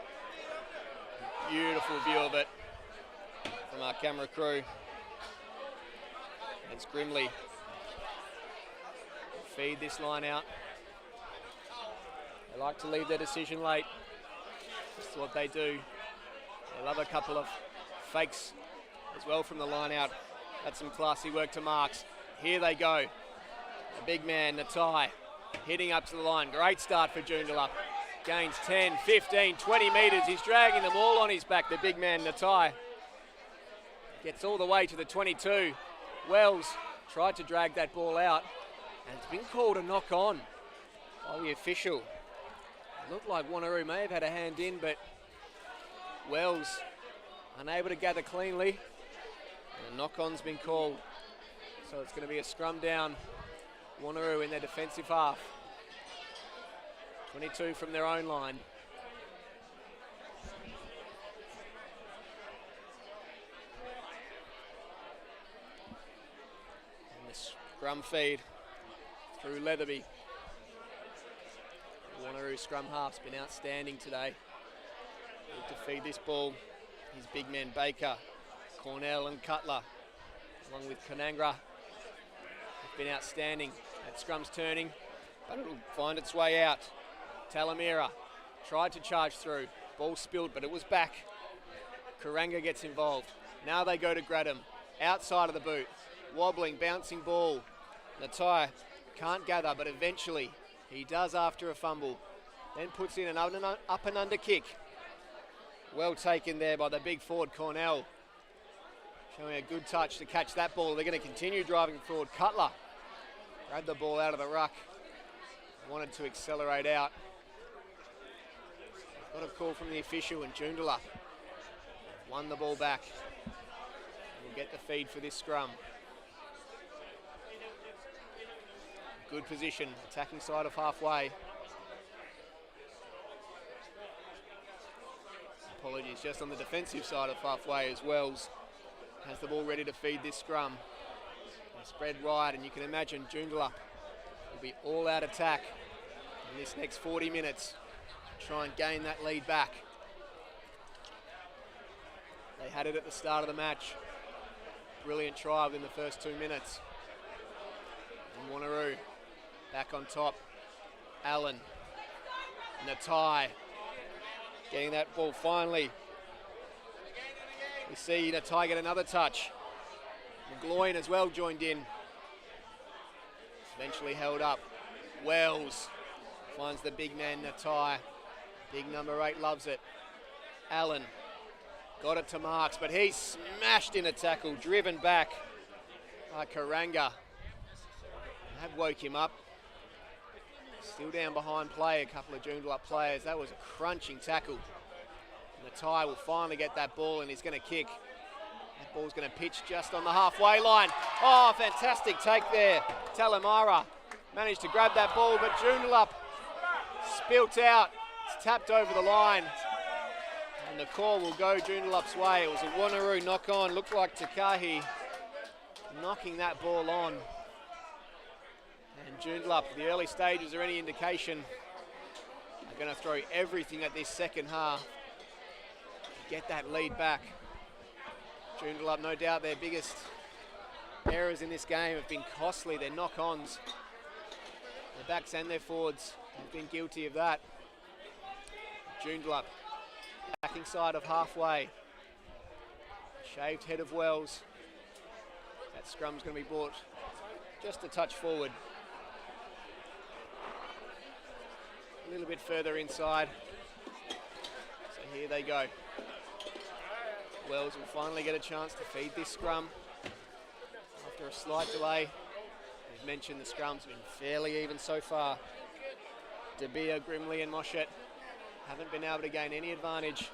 Beautiful view of it from our camera crew. It's Grimley. Feed this line out. They like to leave their decision late. That's what they do. They love a couple of fakes as well from the line out. That's some classy work to Marks. Here they go. The big man, Natai, hitting up to the line. Great start for Joondalup. Gains 10, 15, 20 metres. He's dragging them all on his back, the big man, Natai. Gets all the way to the 22. Wells tried to drag that ball out, and it's been called a knock on by the official. It looked like Wanneroo may have had a hand in, but Wells unable to gather cleanly, and a knock on's been called. So it's going to be a scrum down. Wanneroo in their defensive half. 22 from their own line. And the scrum feed through Leatherby. The Wanneroo scrum half's been outstanding today. Good to feed this ball. His big men Baker, Cornell and Cutler, along with Kanangra, have been outstanding. That scrum's turning, but it'll find its way out. Talamira tried to charge through. Ball spilled, but it was back. Karanga gets involved. Now they go to Gradham. Outside of the boot. Wobbling, bouncing ball. Natai can't gather, but eventually he does after a fumble. Then puts in an up and under kick. Well taken there by the big forward Cornell. Showing a good touch to catch that ball. They're going to continue driving forward. Cutler grabbed the ball out of the ruck. Wanted to accelerate out. Got a call from the official, and Joondalup won the ball back. We'll get the feed for this scrum. Good position, attacking side of halfway. apologies, just on the defensive side of halfway as Wells has the ball ready to feed this scrum. They spread right, and you can imagine Joondalup will be all out attack in this next 40 minutes. Try and gain that lead back. They had it at the start of the match. Brilliant try within the first 2 minutes. And Wanneroo back on top. Allen. Natai getting that ball finally. We see Natai get another touch. McGloin as well joined in. Eventually held up. Wells finds the big man Natai. Big number 8 loves it. Allen got it to Marks, but he's smashed in a tackle, driven back by Karanga. That woke him up. Still down behind play, a couple of Joondalup players. That was a crunching tackle. Natai will finally get that ball, and he's going to kick. That ball's going to pitch just on the halfway line. Oh, fantastic take there. Talamara managed to grab that ball, but Joondalup spilt out. It's tapped over the line. And the call will go Joondalup's way. It was a Wanneroo knock on. Looked like Takahi knocking that ball on. And Joondalup, the early stages are any indication, are going to throw everything at this second half to get that lead back. Joondalup, no doubt their biggest errors in this game have been costly. Their knock-ons, their backs and their forwards have been guilty of that. Joondalup, backing side of halfway. Shaved head of Wells. That scrum's going to be brought just a touch forward. A little bit further inside. So here they go. Wells will finally get a chance to feed this scrum after a slight delay. As mentioned, the scrum's been fairly even so far. De Beer, Grimley and Moshett haven't been able to gain any advantage.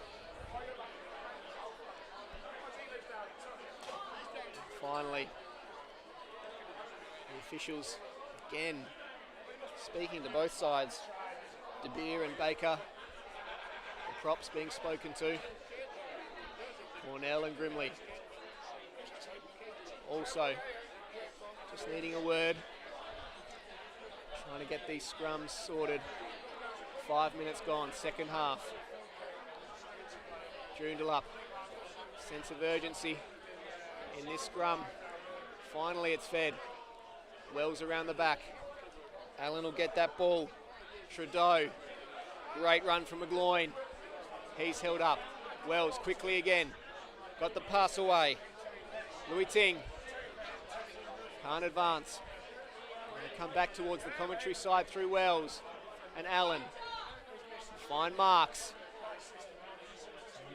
Finally, the officials again speaking to both sides. De Beer and Baker, the props being spoken to. Cornell and Grimley also just needing a word. Trying to get these scrums sorted. 5 minutes gone, second half. Joondalup, sense of urgency in this scrum. Finally it's fed. Wells around the back. Allen will get that ball. Trudeau, great run from McGloin. He's held up. Wells quickly again. Got the pass away. Louis Ting can't advance. They come back towards the commentary side through Wells and Allen. Fine marks.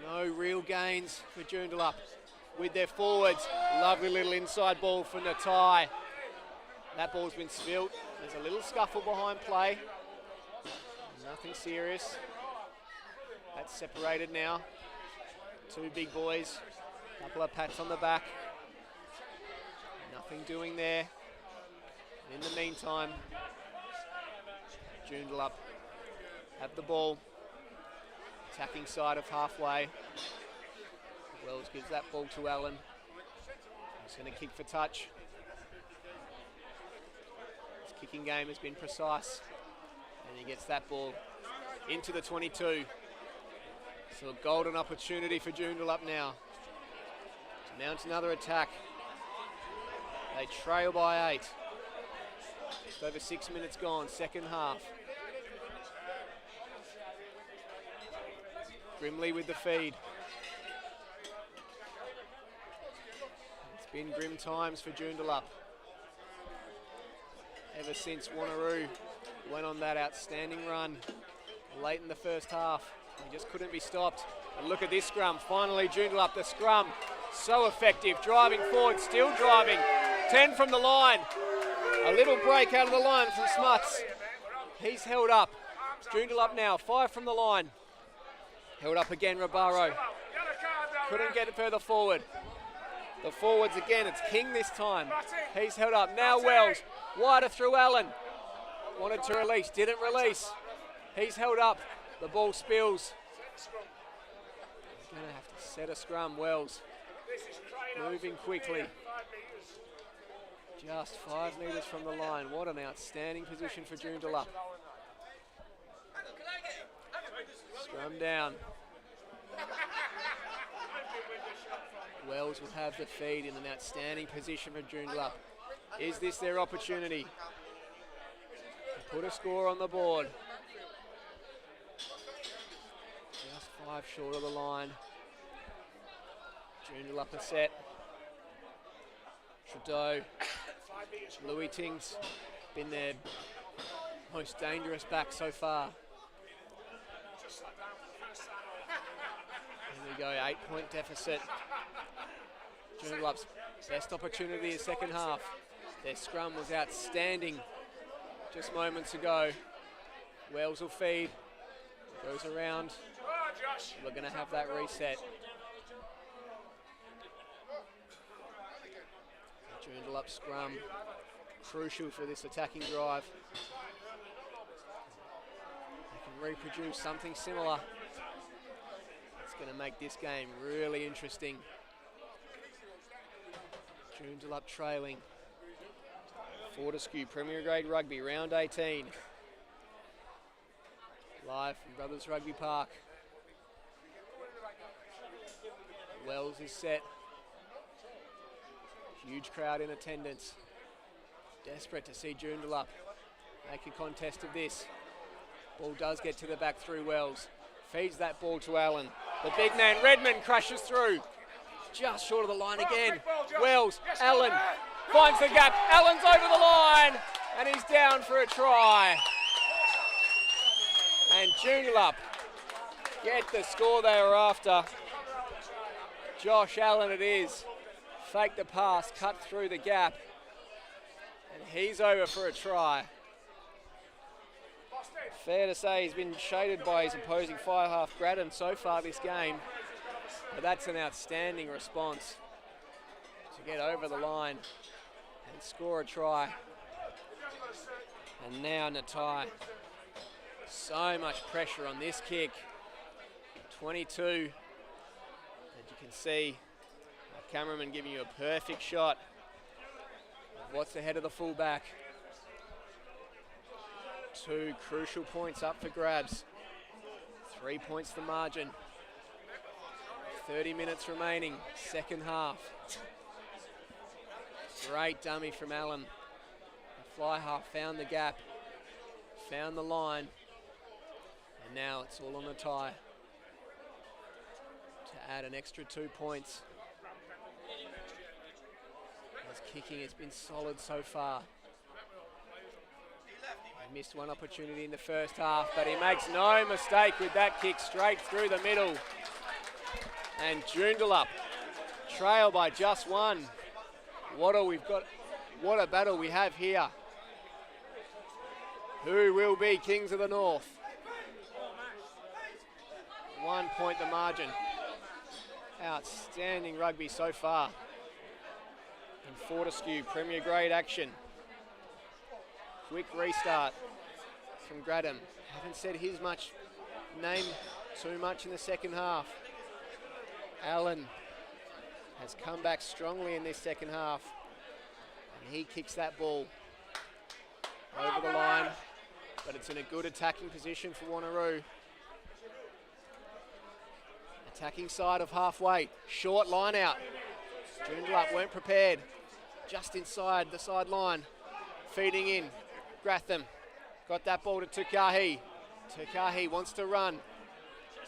No real gains for Joondalup with their forwards. Lovely little inside ball for Natai. That ball's been spilt. There's a little scuffle behind play. Nothing serious. That's separated now. Two big boys. Couple of pats on the back. Nothing doing there. And in the meantime, Joondalup have the ball. Attacking side of halfway. Wells gives that ball to Allen. He's going to kick for touch. His kicking game has been precise. And he gets that ball into the 22. So a golden opportunity for Joondalup now to mount another attack. They trail by 8. Just over 6 minutes gone, second half. Grimley with the feed. It's been grim times for Joondalup. Ever since Wanaroo went on that outstanding run late in the first half. He just couldn't be stopped. And look at this scrum. Finally, Joondalup, the scrum. So effective. Driving forward, still driving. 10 from the line. A little break out of the line from Smuts. He's held up. It's Joondalup now. 5 from the line. Held up again, Rabaro. Couldn't get it further forward. The forwards again. It's King this time. He's held up. Now Wells. Wider through Allen. Wanted to release. Didn't release. He's held up. The ball spills. Going to have to set a scrum. Wells moving quickly. Just 5 metres from the line. What an outstanding position for Joondalup. Scrum down. Wells will have the feed in an outstanding position for Joondalup. Is this their opportunity to put a score on the board? Just 5 short of the line. Joondalup are set. Trudeau, Louis Ting's been their most dangerous back so far. Here we go, 8-point deficit. Joondalup's best opportunity is second half. Their scrum was outstanding just moments ago. Wells will feed, goes around. We're going to have that reset. Joondalup scrum, crucial for this attacking drive. They can reproduce something similar. It's going to make this game really interesting. Joondalup trailing. Fortescue Premier Grade Rugby, round 18. Live from Brothers Rugby Park. Wells is set. Huge crowd in attendance. Desperate to see Joondalup make a contest of this. Ball does get to the back through Wells. Feeds that ball to Allen. The big man Redmond crashes through. Just short of the line again. Wells, Allen finds the gap. Allen's over the line and he's down for a try. And Joondalup get the score they were after. Josh Allen it is. Fake the pass, cut through the gap, and he's over for a try. Fair to say he's been shaded by his opposing fire half Graddon so far this game, but that's an outstanding response to get over the line and score a try. And now Natai. So much pressure on this kick. 22, as you can see. Cameraman giving you a perfect shot of what's ahead of the fullback. 2 crucial points up for grabs. 3 points the margin. 30 minutes remaining, second half. Great dummy from Allen. The fly half found the gap, found the line, and now it's all on the tie to add an extra 2 points. His kicking has been solid so far. He missed one opportunity in the first half, but he makes no mistake with that kick straight through the middle. And Joondalup trail by just 1. What a battle we have here. Who will be Kings of the North? 1 point the margin. Outstanding rugby so far. In Fortescue, Premier Grade action. Quick restart from Graddon. Haven't said his name too much in the second half. Allen has come back strongly in this second half. And he kicks that ball over the line, but it's in a good attacking position for Wanneroo. Attacking side of halfway. Short line out. Joondalup weren't prepared. Just inside the sideline. Feeding in. Gratham got that ball to Tukahi. Tukahi wants to run.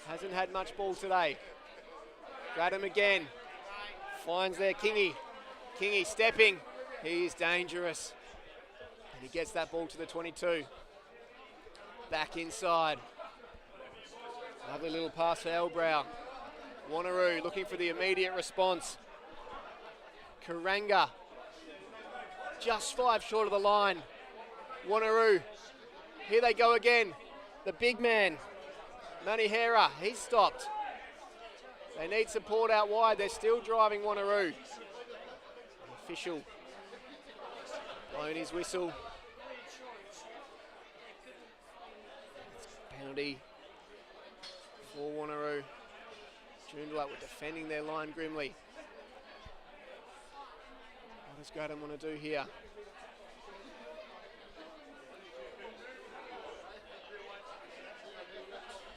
Hasn't had much ball today. Gratham again. Finds there Kingy. Kingy stepping. He's dangerous. And he gets that ball to the 22. Back inside. Lovely little pass for Elbrow. Wanneroo looking for the immediate response. Karanga. Just 5 short of the line. Wanneroo. Here they go again. The big man. Manihera. He's stopped. They need support out wide. They're still driving Wanneroo. The official blown his whistle. Penalty for Wanneroo. Joondalup were defending their line grimly. What does Gradham want to do here?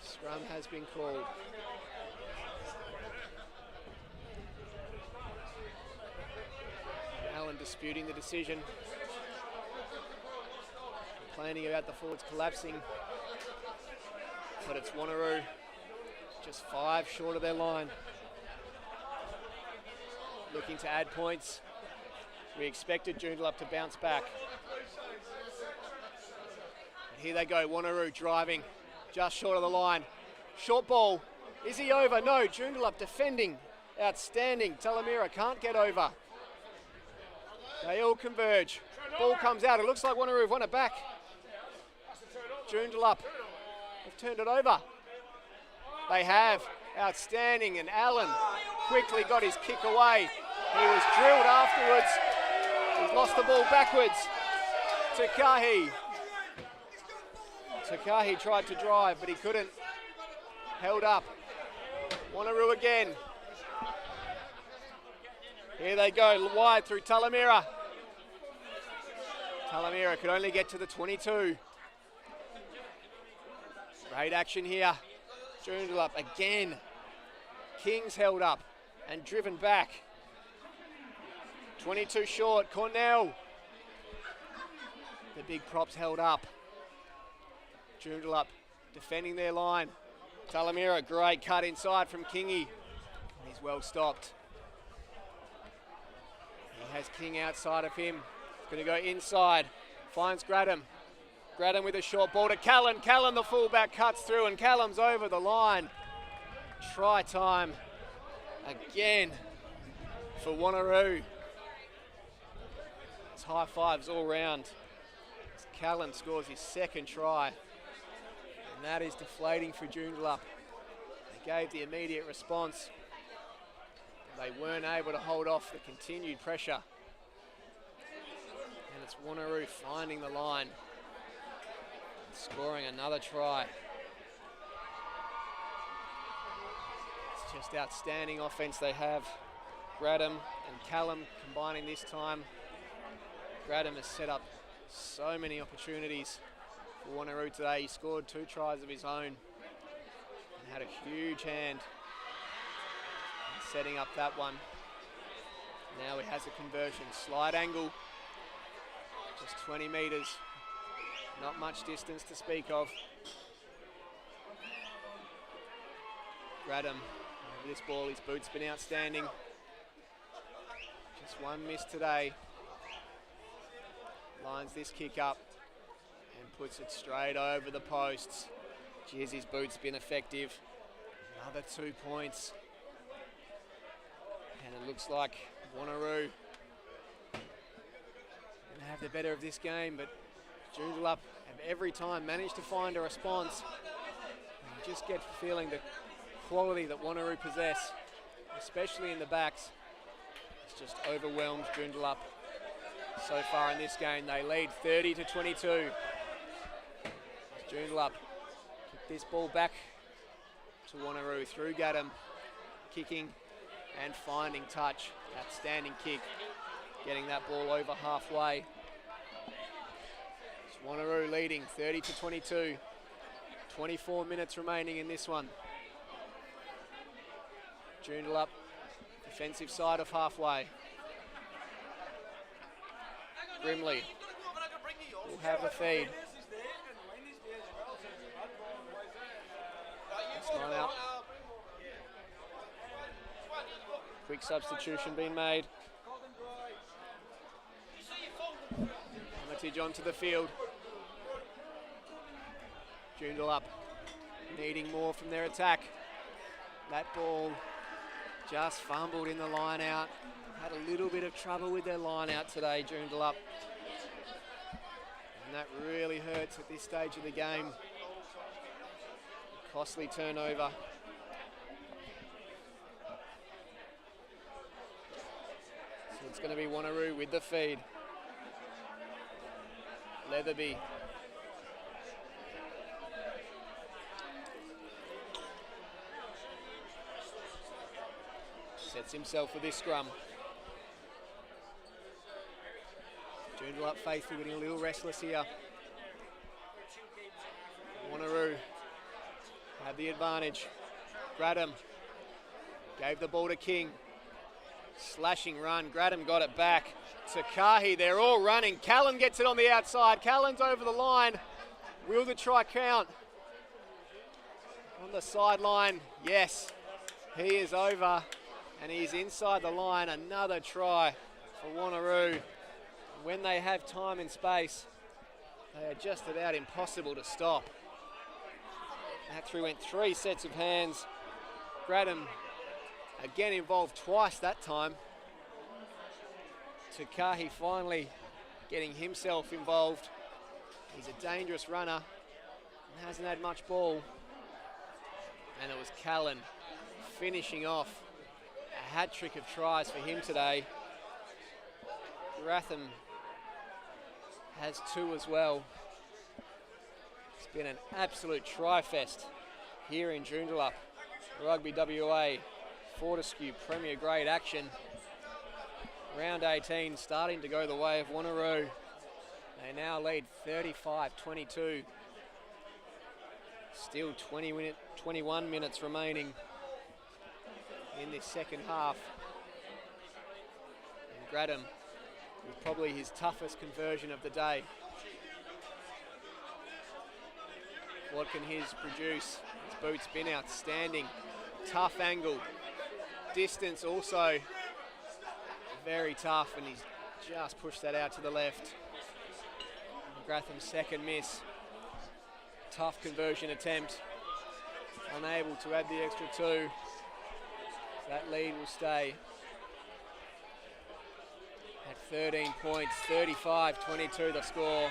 Scrum has been called. Allen disputing the decision. Complaining about the forwards collapsing. But it's Wanneroo, just 5 short of their line. Looking to add points. We expected Joondalup to bounce back. And here they go, Wanneroo driving just short of the line. Short ball, is he over? No, Joondalup defending, outstanding. Talamira can't get over. They all converge. Ball comes out, it looks like Wanneroo have won it back. Joondalup have turned it over. They have, outstanding, and Allen quickly got his kick away. He was drilled afterwards. He's lost the ball backwards. Takahi tried to drive, but he couldn't. Held up. Wanneroo again. Here they go, wide through Talamira. Talamira could only get to the 22. Great action here. Joondalup again. King's held up and driven back. 22 short, Cornell. The big props held up. Joondalup defending their line. Talamira, great cut inside from Kingy. He's well stopped. He has King outside of him. He's going to go inside. Finds Gradham. Gradham with a short ball to Callan. Callan, the fullback, cuts through, and Callum's over the line. Try time again for Wanneroo. It's high fives all round. As Callan scores his second try. And that is deflating for Joondalup. They gave the immediate response. They weren't able to hold off the continued pressure. And it's Wanneroo finding the line. Scoring another try. It's just outstanding offense they have. Gradham and Callum combining this time. Gradham has set up so many opportunities for Wanneroo today. He scored 2 tries of his own and had a huge hand in setting up that one. Now he has a conversion. Slide angle, just 20 metres. Not much distance to speak of. Gradham, this ball, his boot's been outstanding. Just one miss today. Lines this kick up and puts it straight over the posts. Geez, his boot's been effective. Another 2 points. And it looks like Wanneroo gonna have the better of this game, but Joondalup have every time managed to find a response. And you just get the feeling the quality that Wanneroo possess, especially in the backs, it's just overwhelmed Joondalup so far in this game. They lead 30-22. Joondalup kick this ball back to Wanneroo through Gradham, kicking and finding touch. Outstanding kick, getting that ball over halfway. Wanneroo leading 30-22. 24 minutes remaining in this one. Joondalup, defensive side of halfway. Grimley will have the feed. Line out. Quick substitution being made. Hermitage onto the field. Joondalup needing more from their attack. That ball just fumbled in the line out. Had a little bit of trouble with their line out today, Joondalup. And that really hurts at this stage of the game. Costly turnover. So it's going to be Wanneroo with the feed. Leatherby. Sets himself for this scrum. Joondalup faithful getting a little restless here. Wanneroo had the advantage. Gradham gave the ball to King. Slashing run. Gradham got it back to Kahi. They're all running. Callan gets it on the outside. Callan's over the line. Will the try count? On the sideline, yes. He is over and he's inside the line. Another try for Wanneroo. When they have time and space, they are just about impossible to stop. That through went 3 sets of hands. Gradham again involved twice that time. Takahi finally getting himself involved. He's a dangerous runner and hasn't had much ball. And it was Callan finishing off a hat trick of tries for him today. Gratham has 2 as well. It's been an absolute try-fest here in Joondalup. Rugby WA, Fortescue Premier Grade action. Round 18 starting to go the way of Wanneroo. They now lead 35-22. Still 21 minutes remaining in this second half. And Gradham with probably his toughest conversion of the day. What can his produce? His boot's been outstanding. Tough angle. Distance also very tough, and he's just pushed that out to the left. Gratham's second miss. Tough conversion attempt. Unable to add the extra 2. That lead will stay at 13 points, 35-22 the score.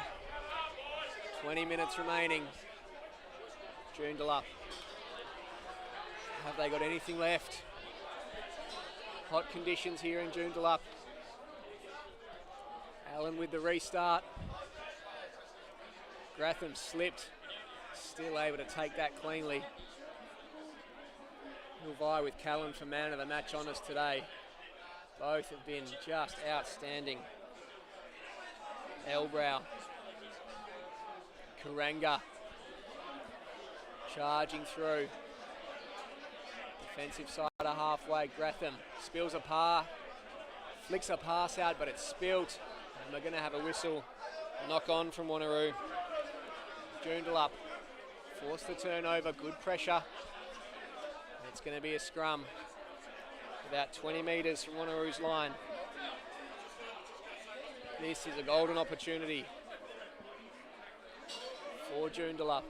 20 minutes remaining. Joondalup. Have they got anything left? Hot conditions here in Joondalup. Allen with the restart. Gratham slipped. Still able to take that cleanly. He'll vie with Callan for man of the match honours today. Both have been just outstanding. Elbrow. Karanga. Charging through. Defensive side of halfway. Gratham spills a par. Flicks a pass out, but it's spilt. And we're going to have a whistle. Knock on from Wanneroo. Joondalup. Force the turnover. Good pressure. It's going to be a scrum. About 20 metres from Wanneroo's line. This is a golden opportunity for Joondalup.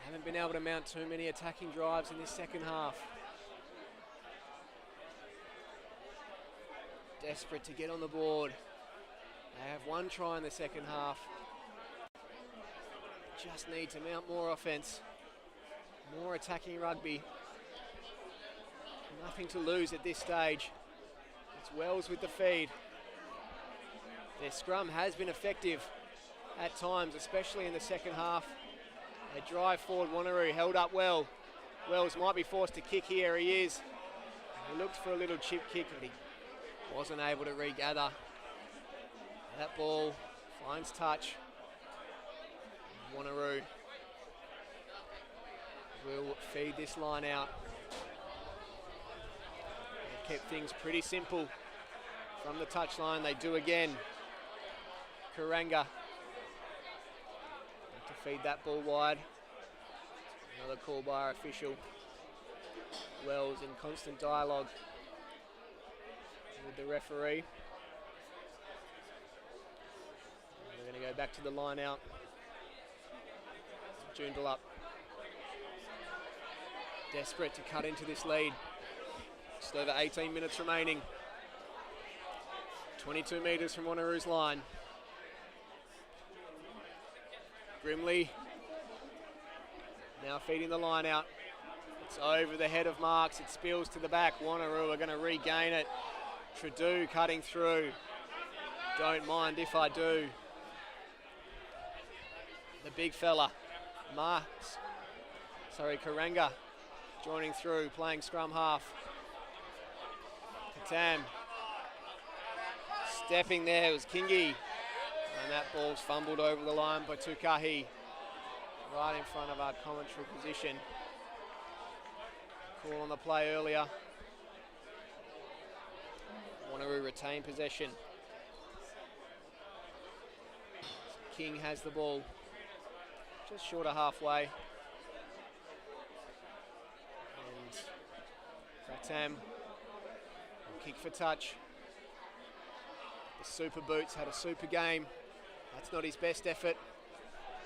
Haven't been able to mount too many attacking drives in this second half. Desperate to get on the board. They have 1 try in the second half. Just need to mount more offence. More attacking rugby. Nothing to lose at this stage. It's Wells with the feed. Their scrum has been effective at times, especially in the second half. They drive forward. Wanneroo held up well. Wells might be forced to kick here. He is. He looked for a little chip kick, but he wasn't able to regather. That ball finds touch. Wanneroo will feed this line out. They've kept things pretty simple from the touchline. They do again. Karanga to feed that ball wide. Another call by our official. Wells in constant dialogue with the referee. We're going to go back to the line out. Joondalup. Desperate to cut into this lead. Just over 18 minutes remaining. 22 metres from Wanneroo's line. Grimley now feeding the line out. It's over the head of Marks. It spills to the back. Wanneroo are going to regain it. Trudeau cutting through. Don't mind if I do. The big fella. Karanga joining through, playing scrum half. Katam stepping there was Kingi, and that ball's fumbled over the line by Tukahi, right in front of our commentary position. Call on the play earlier. Wanneroo retain possession. King has the ball, just short of halfway. And Katam will kick for touch. The Super Boots had a super game. That's not his best effort.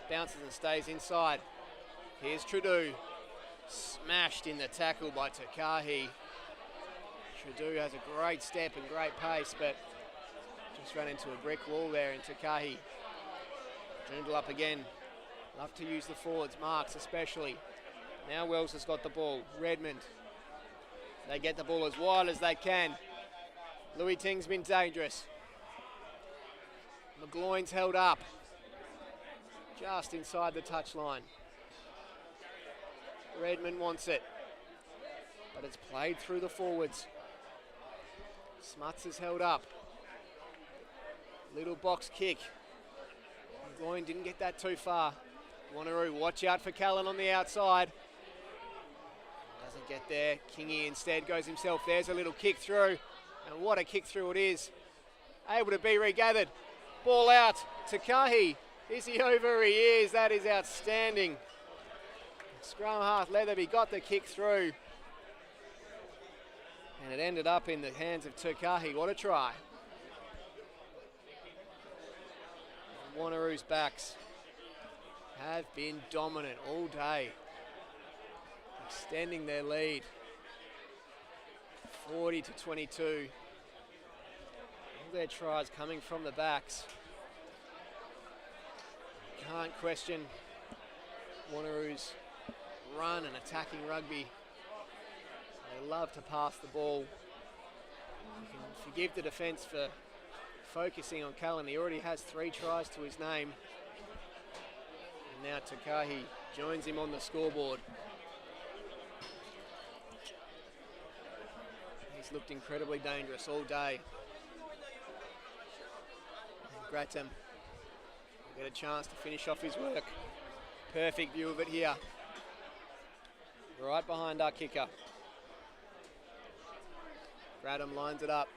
Bounces and stays inside. Here's Trudeau. Smashed in the tackle by Tukahi. Trudeau has a great step and great pace, but just ran into a brick wall there in Tukahi. Joondalup again. Love to use the forwards, Marks especially. Now Wells has got the ball. Redmond. They get the ball as wide as they can. Louis Ting's been dangerous. McGloin's held up. Just inside the touchline. Redmond wants it, but it's played through the forwards. Smuts is held up. Little box kick. McGloin didn't get that too far. Wanneroo, watch out for Callan on the outside. Doesn't get there. Kingy instead goes himself. There's a little kick through, and what a kick through it is. Able to be regathered. Ball out. Tukahi. Is he over? He is. That is outstanding. Scrum half Leatherby got the kick through. And it ended up in the hands of Tukahi. What a try. Wanneroo's backs have been dominant all day, extending their lead 40-22. All their tries coming from the backs. Can't question Wanneroo's run and attacking rugby. They love to pass the ball. You can forgive the defence for focusing on Callan. He already has 3 tries to his name. And now Tukahi joins him on the scoreboard. He's looked incredibly dangerous all day. And Grattan will get a chance to finish off his work. Perfect view of it here. Right behind our kicker. Grattan lines it up.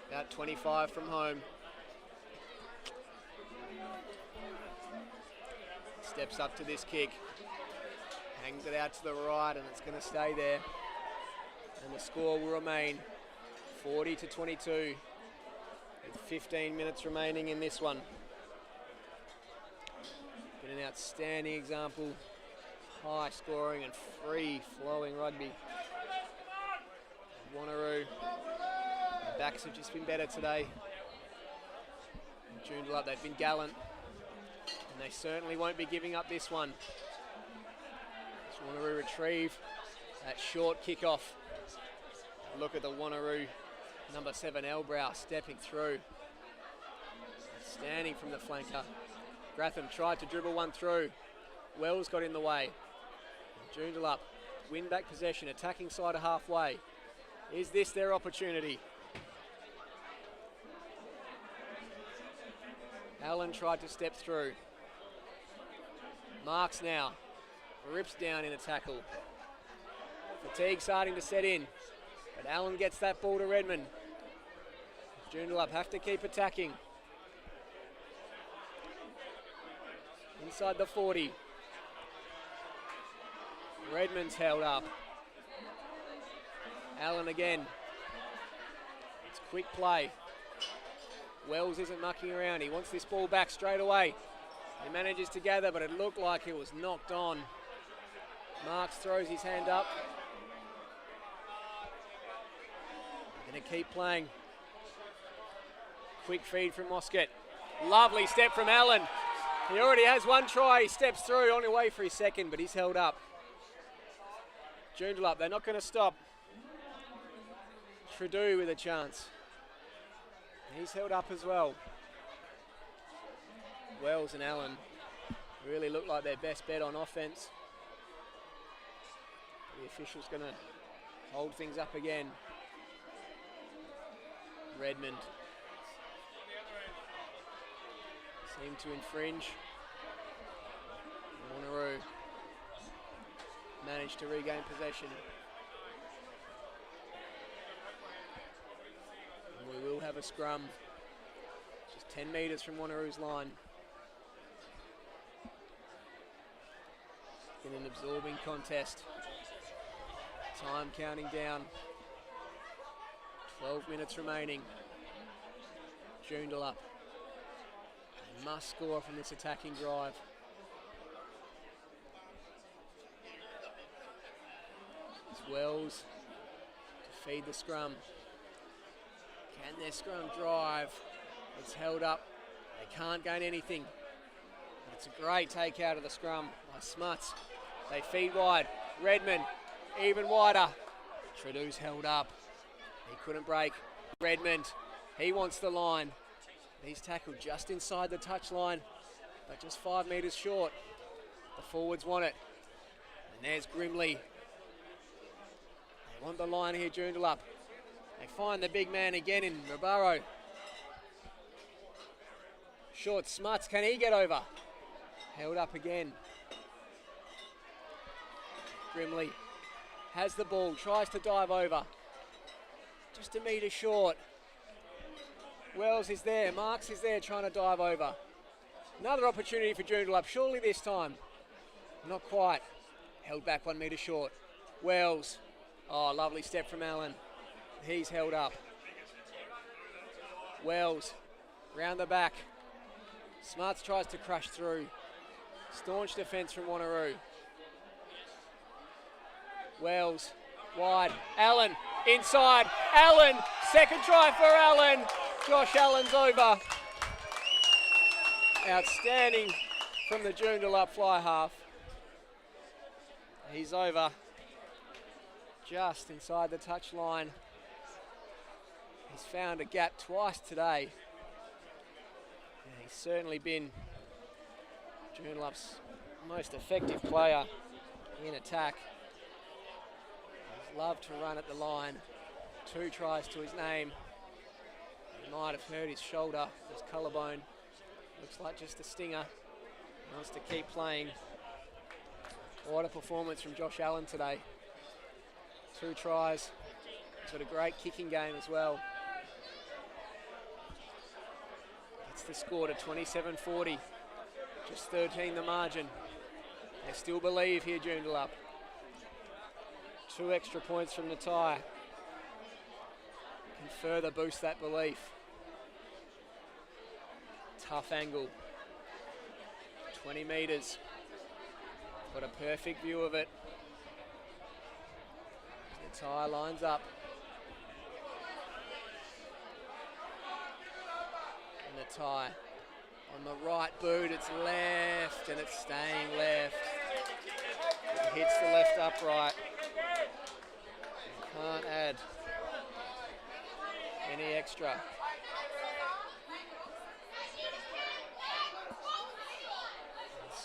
About 25 from home. Steps up to this kick. Hangs it out to the right, and it's going to stay there. And the score will remain 40-22 with 15 minutes remaining in this one. Been an outstanding example. High scoring and free flowing rugby. Wanneroo, the backs have just been better today. Joondalup, they've been gallant, and they certainly won't be giving up this one. Wanneroo retrieve that short kickoff. Look at the Wanneroo number 7 Elbrow stepping through, standing from the flanker. Gratham tried to dribble one through. Wells got in the way. Joondalup win back possession, attacking side of halfway. Is this their opportunity? Allen tried to step through. Marks now rips down in a tackle. Fatigue starting to set in, but Allen gets that ball to Redmond. Joondalup have to keep attacking. Inside the 40. Redmond's held up. Allen again. It's quick play. Wells isn't mucking around. He wants this ball back straight away. He manages to gather, but it looked like it was knocked on. Marks throws his hand up. Gonna keep playing. Quick feed from Mosket. Lovely step from Allen. He already has 1 try. He steps through, on the way for his second, but he's held up. Joondalup, they're not going to stop. Trudeau with a chance. He's held up as well. Wells and Allen really look like their best bet on offense. The official's going to hold things up again. Redmond seemed to infringe. Wanneroo managed to regain possession. And we will have a scrum. Just 10 metres from Wanneroo's line. In an absorbing contest. Time counting down. 12 minutes remaining. Joondalup must score from this attacking drive. It's Wells to feed the scrum. Can their scrum drive? It's held up. They can't gain anything. But it's a great take out of the scrum by Smuts. They feed wide. Redmond even wider. Tradu's held up. He couldn't break. Redmond, he wants the line. He's tackled just inside the touch line, but just 5 metres short. The forwards want it. And there's Grimley. They want the line here, Joondalup. They find the big man again in Ribeiro. Short Smuts, can he get over? Held up again. Grimley has the ball, tries to dive over. Just a metre short. Wells is there, Marks is there trying to dive over. Another opportunity for Joondalup, surely this time. Not quite. Held back 1 metre short. Wells. Oh, lovely step from Allen. He's held up. Wells, round the back. Smarts tries to crush through. Staunch defence from Wanaroo. Wells, wide. Allen, inside. Allen, second try for Allen. Josh Allen's over. Outstanding from the Joondalup fly half. He's over. Just inside the touch line. He's found a gap twice today. And he's certainly been Joondalup's most effective player in attack. He's loved to run at the line. 2 tries to his name. He might have hurt his shoulder, his collarbone. Looks like just a stinger. He wants to keep playing. What a performance from Josh Allen today. 2 tries. He's got a great kicking game as well. It's the score to 27-40. Just 13 the margin. They still believe here, Joondalup. 2 extra points from the tie can further boost that belief. Tough angle. 20 metres. Got a perfect view of it. The tie lines up. And the tie on the right boot, it's left and it's staying left. It hits the left upright. Can't add any extra.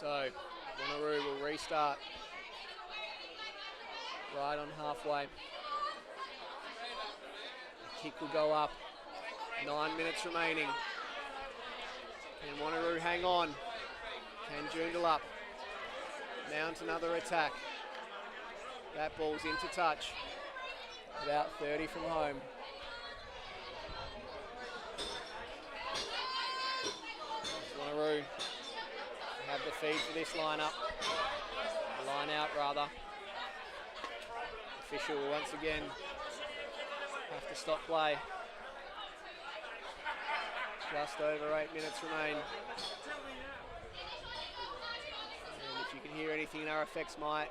So Wanneroo will restart right on halfway. The kick will go up. 9 minutes remaining. Can Wanneroo hang on? Can Joondalup mount another attack? That ball's into touch. About 30 from home. Wanneroo have the feed for this lineup. The line out rather. Official will once again have to stop play. Just over 8 minutes remain. And if you can hear anything in our effects, Mike,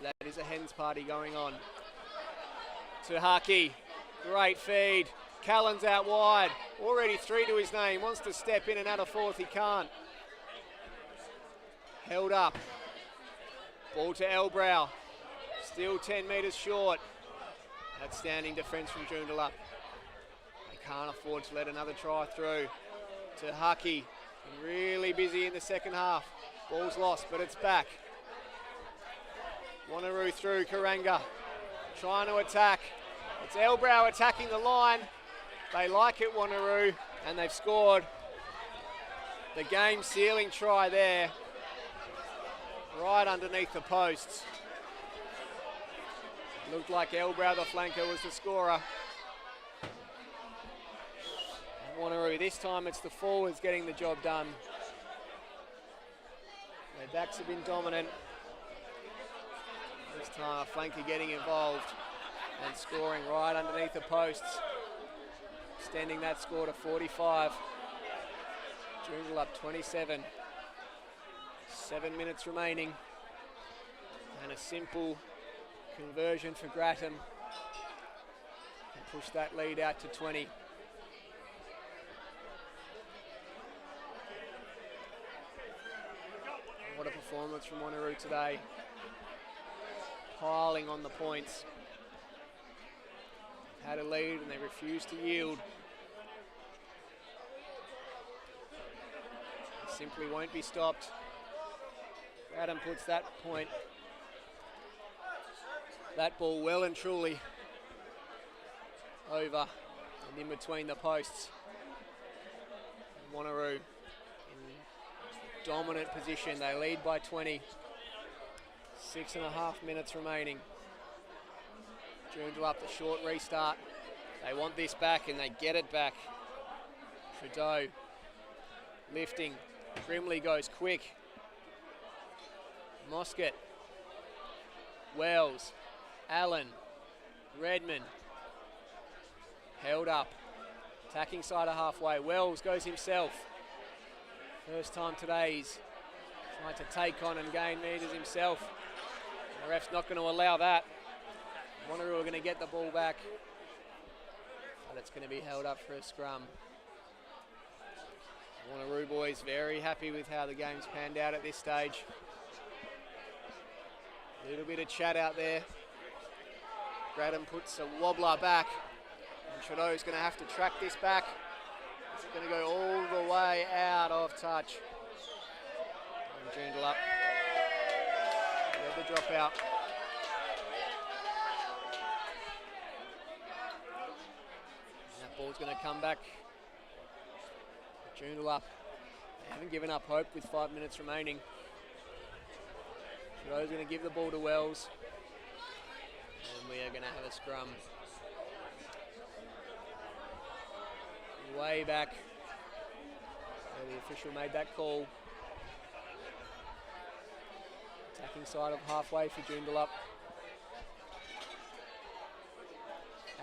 that is a hens party going on. To Haki, great feed. Callan's out wide, already 3 to his name, wants to step in and add a 4th, he can't. Held up. Ball to Elbrow, still 10 metres short. Outstanding defence from Joondalup. They can't afford to let another try through. To Haki, really busy in the second half. Ball's lost, but it's back. Wanneroo through Karanga, trying to attack. It's Elbrow attacking the line. They like it, Wanneroo, and they've scored the game-sealing try there, right underneath the posts. Looked like Elbrow, the flanker, was the scorer. And Wanneroo, this time it's the forwards getting the job done. Their backs have been dominant. This time a flanker getting involved and scoring right underneath the posts, extending that score to 45. Joondalup 27. 7 minutes remaining. And a simple conversion for Grattan and push that lead out to 20. What a performance from Wanneroo today. Piling on the points. Had a lead and they refused to yield. They simply won't be stopped. Adam puts that point, that ball well and truly over and in between the posts. And Wanneroo in dominant position. They lead by 20. 6.5 minutes remaining. Joondalup, the short restart. They want this back and they get it back. Trudeau lifting. Grimley goes quick. Mosket. Wells. Allen. Redmond. Held up. Attacking side of halfway. Wells goes himself. First time today he's trying to take on and gain meters himself. The ref's not going to allow that. Wanneroo are going to get the ball back, but it's going to be held up for a scrum. Wanneroo boys very happy with how the game's panned out at this stage. A little bit of chat out there. Grattan puts a wobbler back, and Trudeau's going to have to track this back. It's going to go all the way out of touch. And Joondalup. The dropout. That ball's going to come back. Joondalup. They haven't given up hope with 5 minutes remaining. Trudeau's going to give the ball to Wells. And we are going to have a scrum. Way back where the official made that call. Attacking side of halfway for Joondalup.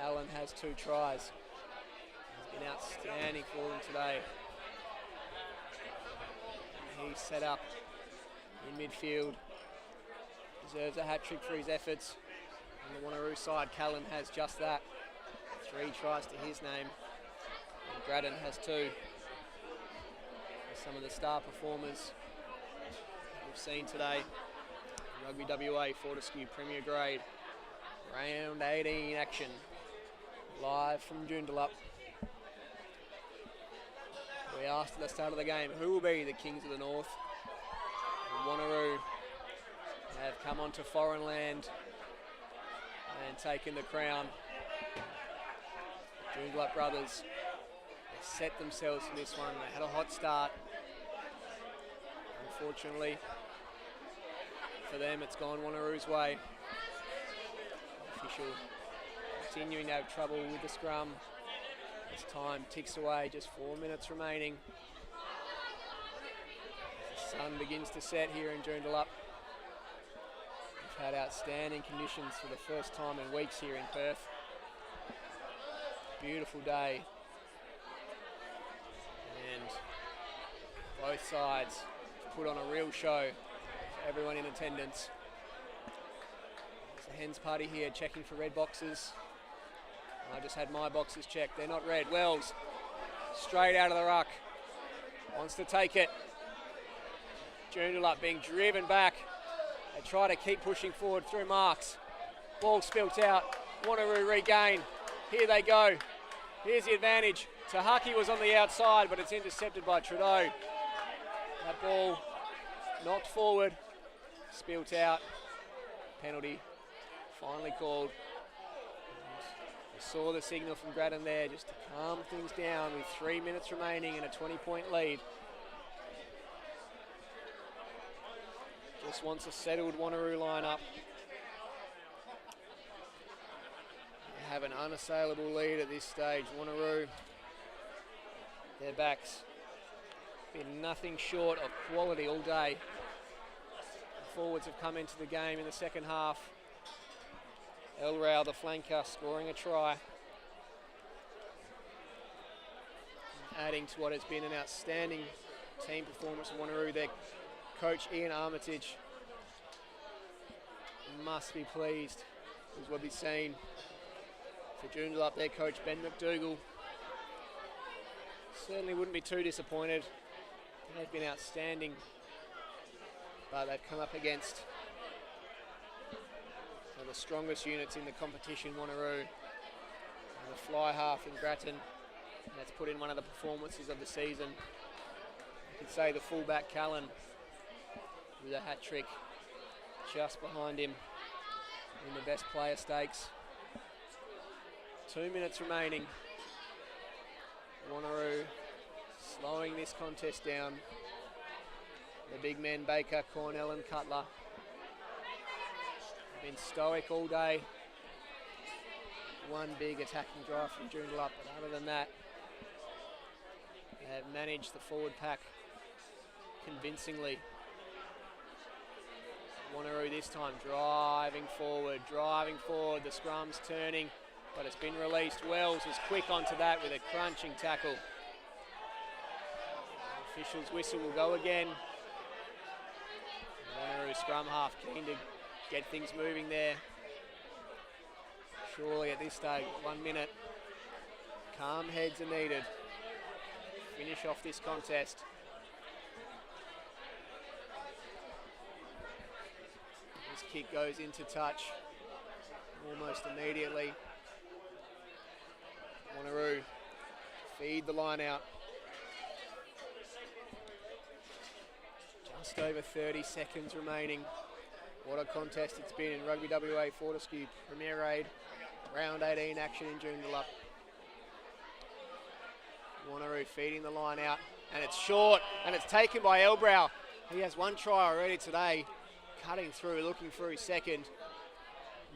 Allen has 2 tries. He's been outstanding for them today. He's set up in midfield. Deserves a hat-trick for his efforts. On the Wanneroo side, Callan has just that. 3 tries to his name. And Grattan has 2. Some of the star performers we've seen today. Rugby WA Fortescue Premier Grade. Round 18 action. Live from Joondalup. We asked at the start of the game, who will be the Kings of the North? And Wanneroo have come onto foreign land and taken the crown. Joondalup brothers, they set themselves for this one. They had a hot start. Unfortunately, for them, it's gone Wanneroo's way. The official continuing to have trouble with the scrum. As time ticks away, just 4 minutes remaining. The sun begins to set here in Joondalup. We've had outstanding conditions for the first time in weeks here in Perth. Beautiful day. And both sides put on a real show for everyone in attendance. There's a hens party here checking for red boxes. I just had my boxes checked. They're not red. Wells, straight out of the ruck. Wants to take it. Joondalup being driven back. They try to keep pushing forward through marks. Ball spilt out. Wanneroo regain. Here they go. Here's the advantage. Tahaki was on the outside, but it's intercepted by Trudeau. That ball knocked forward, spilt out. penalty finally called. We saw the signal from Grattan there just to calm things down with 3 minutes remaining and a 20-point lead. Just wants a settled Wanneroo lineup. They have an unassailable lead at this stage. Wanneroo, their backs been nothing short of quality all day. The forwards have come into the game in the second half. Elrao, the flanker, scoring a try. Adding to what has been an outstanding team performance from Wanneroo. Their coach Ian Armitage must be pleased with what we've seen. For Joondalup, their coach Ben McDougall certainly wouldn't be too disappointed. They've been outstanding, but they've come up against one of the strongest units in the competition, Wanneroo, and the fly half in Grattan. And that's put in one of the performances of the season. You could say the fullback Callan with a hat trick just behind him in the best player stakes. 2 minutes remaining. Wanneroo slowing this contest down. The big men Baker, Cornell and Cutler have been stoic all day. One big attacking drive from Joondalup, but other than that, they have managed the forward pack convincingly. Wanneroo this time driving forward, the scrum's turning, but it's been released. Wells was quick onto that with a crunching tackle. The official's whistle will go again. Wanneroo scrum half keen to get things moving there. Surely at this stage, 1 minute, calm heads are needed. Finish off this contest. This kick goes into touch almost immediately. Wanneroo feed the line out. Just over 30 seconds remaining. What a contest it's been in Rugby WA Fortescue Premier Aid Round 18 action in Joondalup. Wanneroo feeding the line out, and it's short, and it's taken by Elbrow. He has one try already today, cutting through, looking for his second.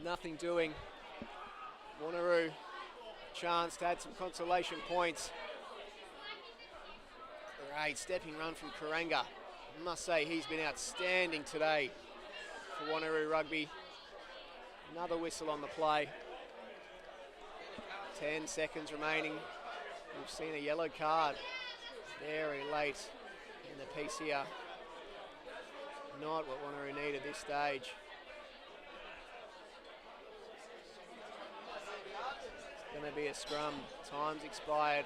Nothing doing. Wanneroo, chance to add some consolation points. Great stepping run from Karanga. I must say he's been outstanding today for Wanneroo Rugby. Another whistle on the play. 10 seconds remaining. We've seen a yellow card very late in the piece here. Not what Wanneroo need at this stage. It's going to be a scrum. Time's expired.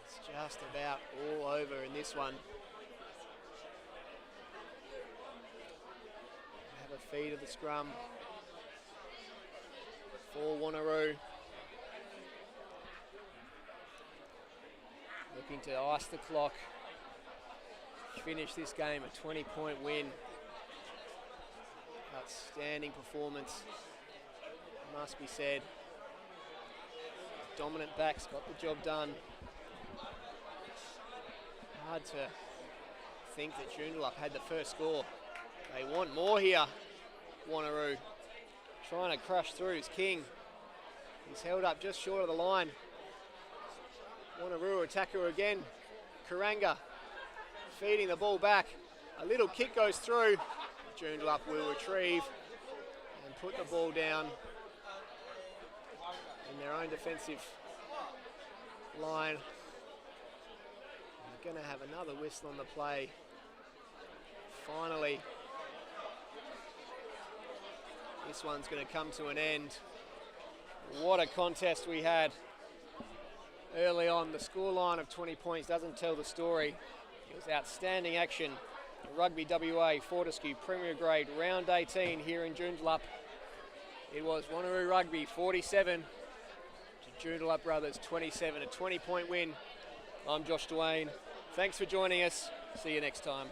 It's just about all over in this one. Have a feed of the scrum for Wanneroo. Looking to ice the clock. Finish this game a 20-point win. Outstanding performance, must be said. Dominant backs got the job done. Hard to think that Joondalup had the first score. They want more here. Wanneroo trying to crush through his king. He's held up just short of the line. Wanneroo attacker again. Karanga feeding the ball back. A little kick goes through. Joondalup will retrieve and put the ball down in their own defensive line. They're going to have another whistle on the play. Finally, this one's going to come to an end. What a contest we had early on. The scoreline of 20 points doesn't tell the story. It was outstanding action. Rugby WA Fortescue Premier Grade Round 18 here in Joondalup. It was Wanneroo Rugby 47 to Joondalup Brothers 27. A 20-point win. I'm Josh Dwayne. Thanks for joining us. See you next time.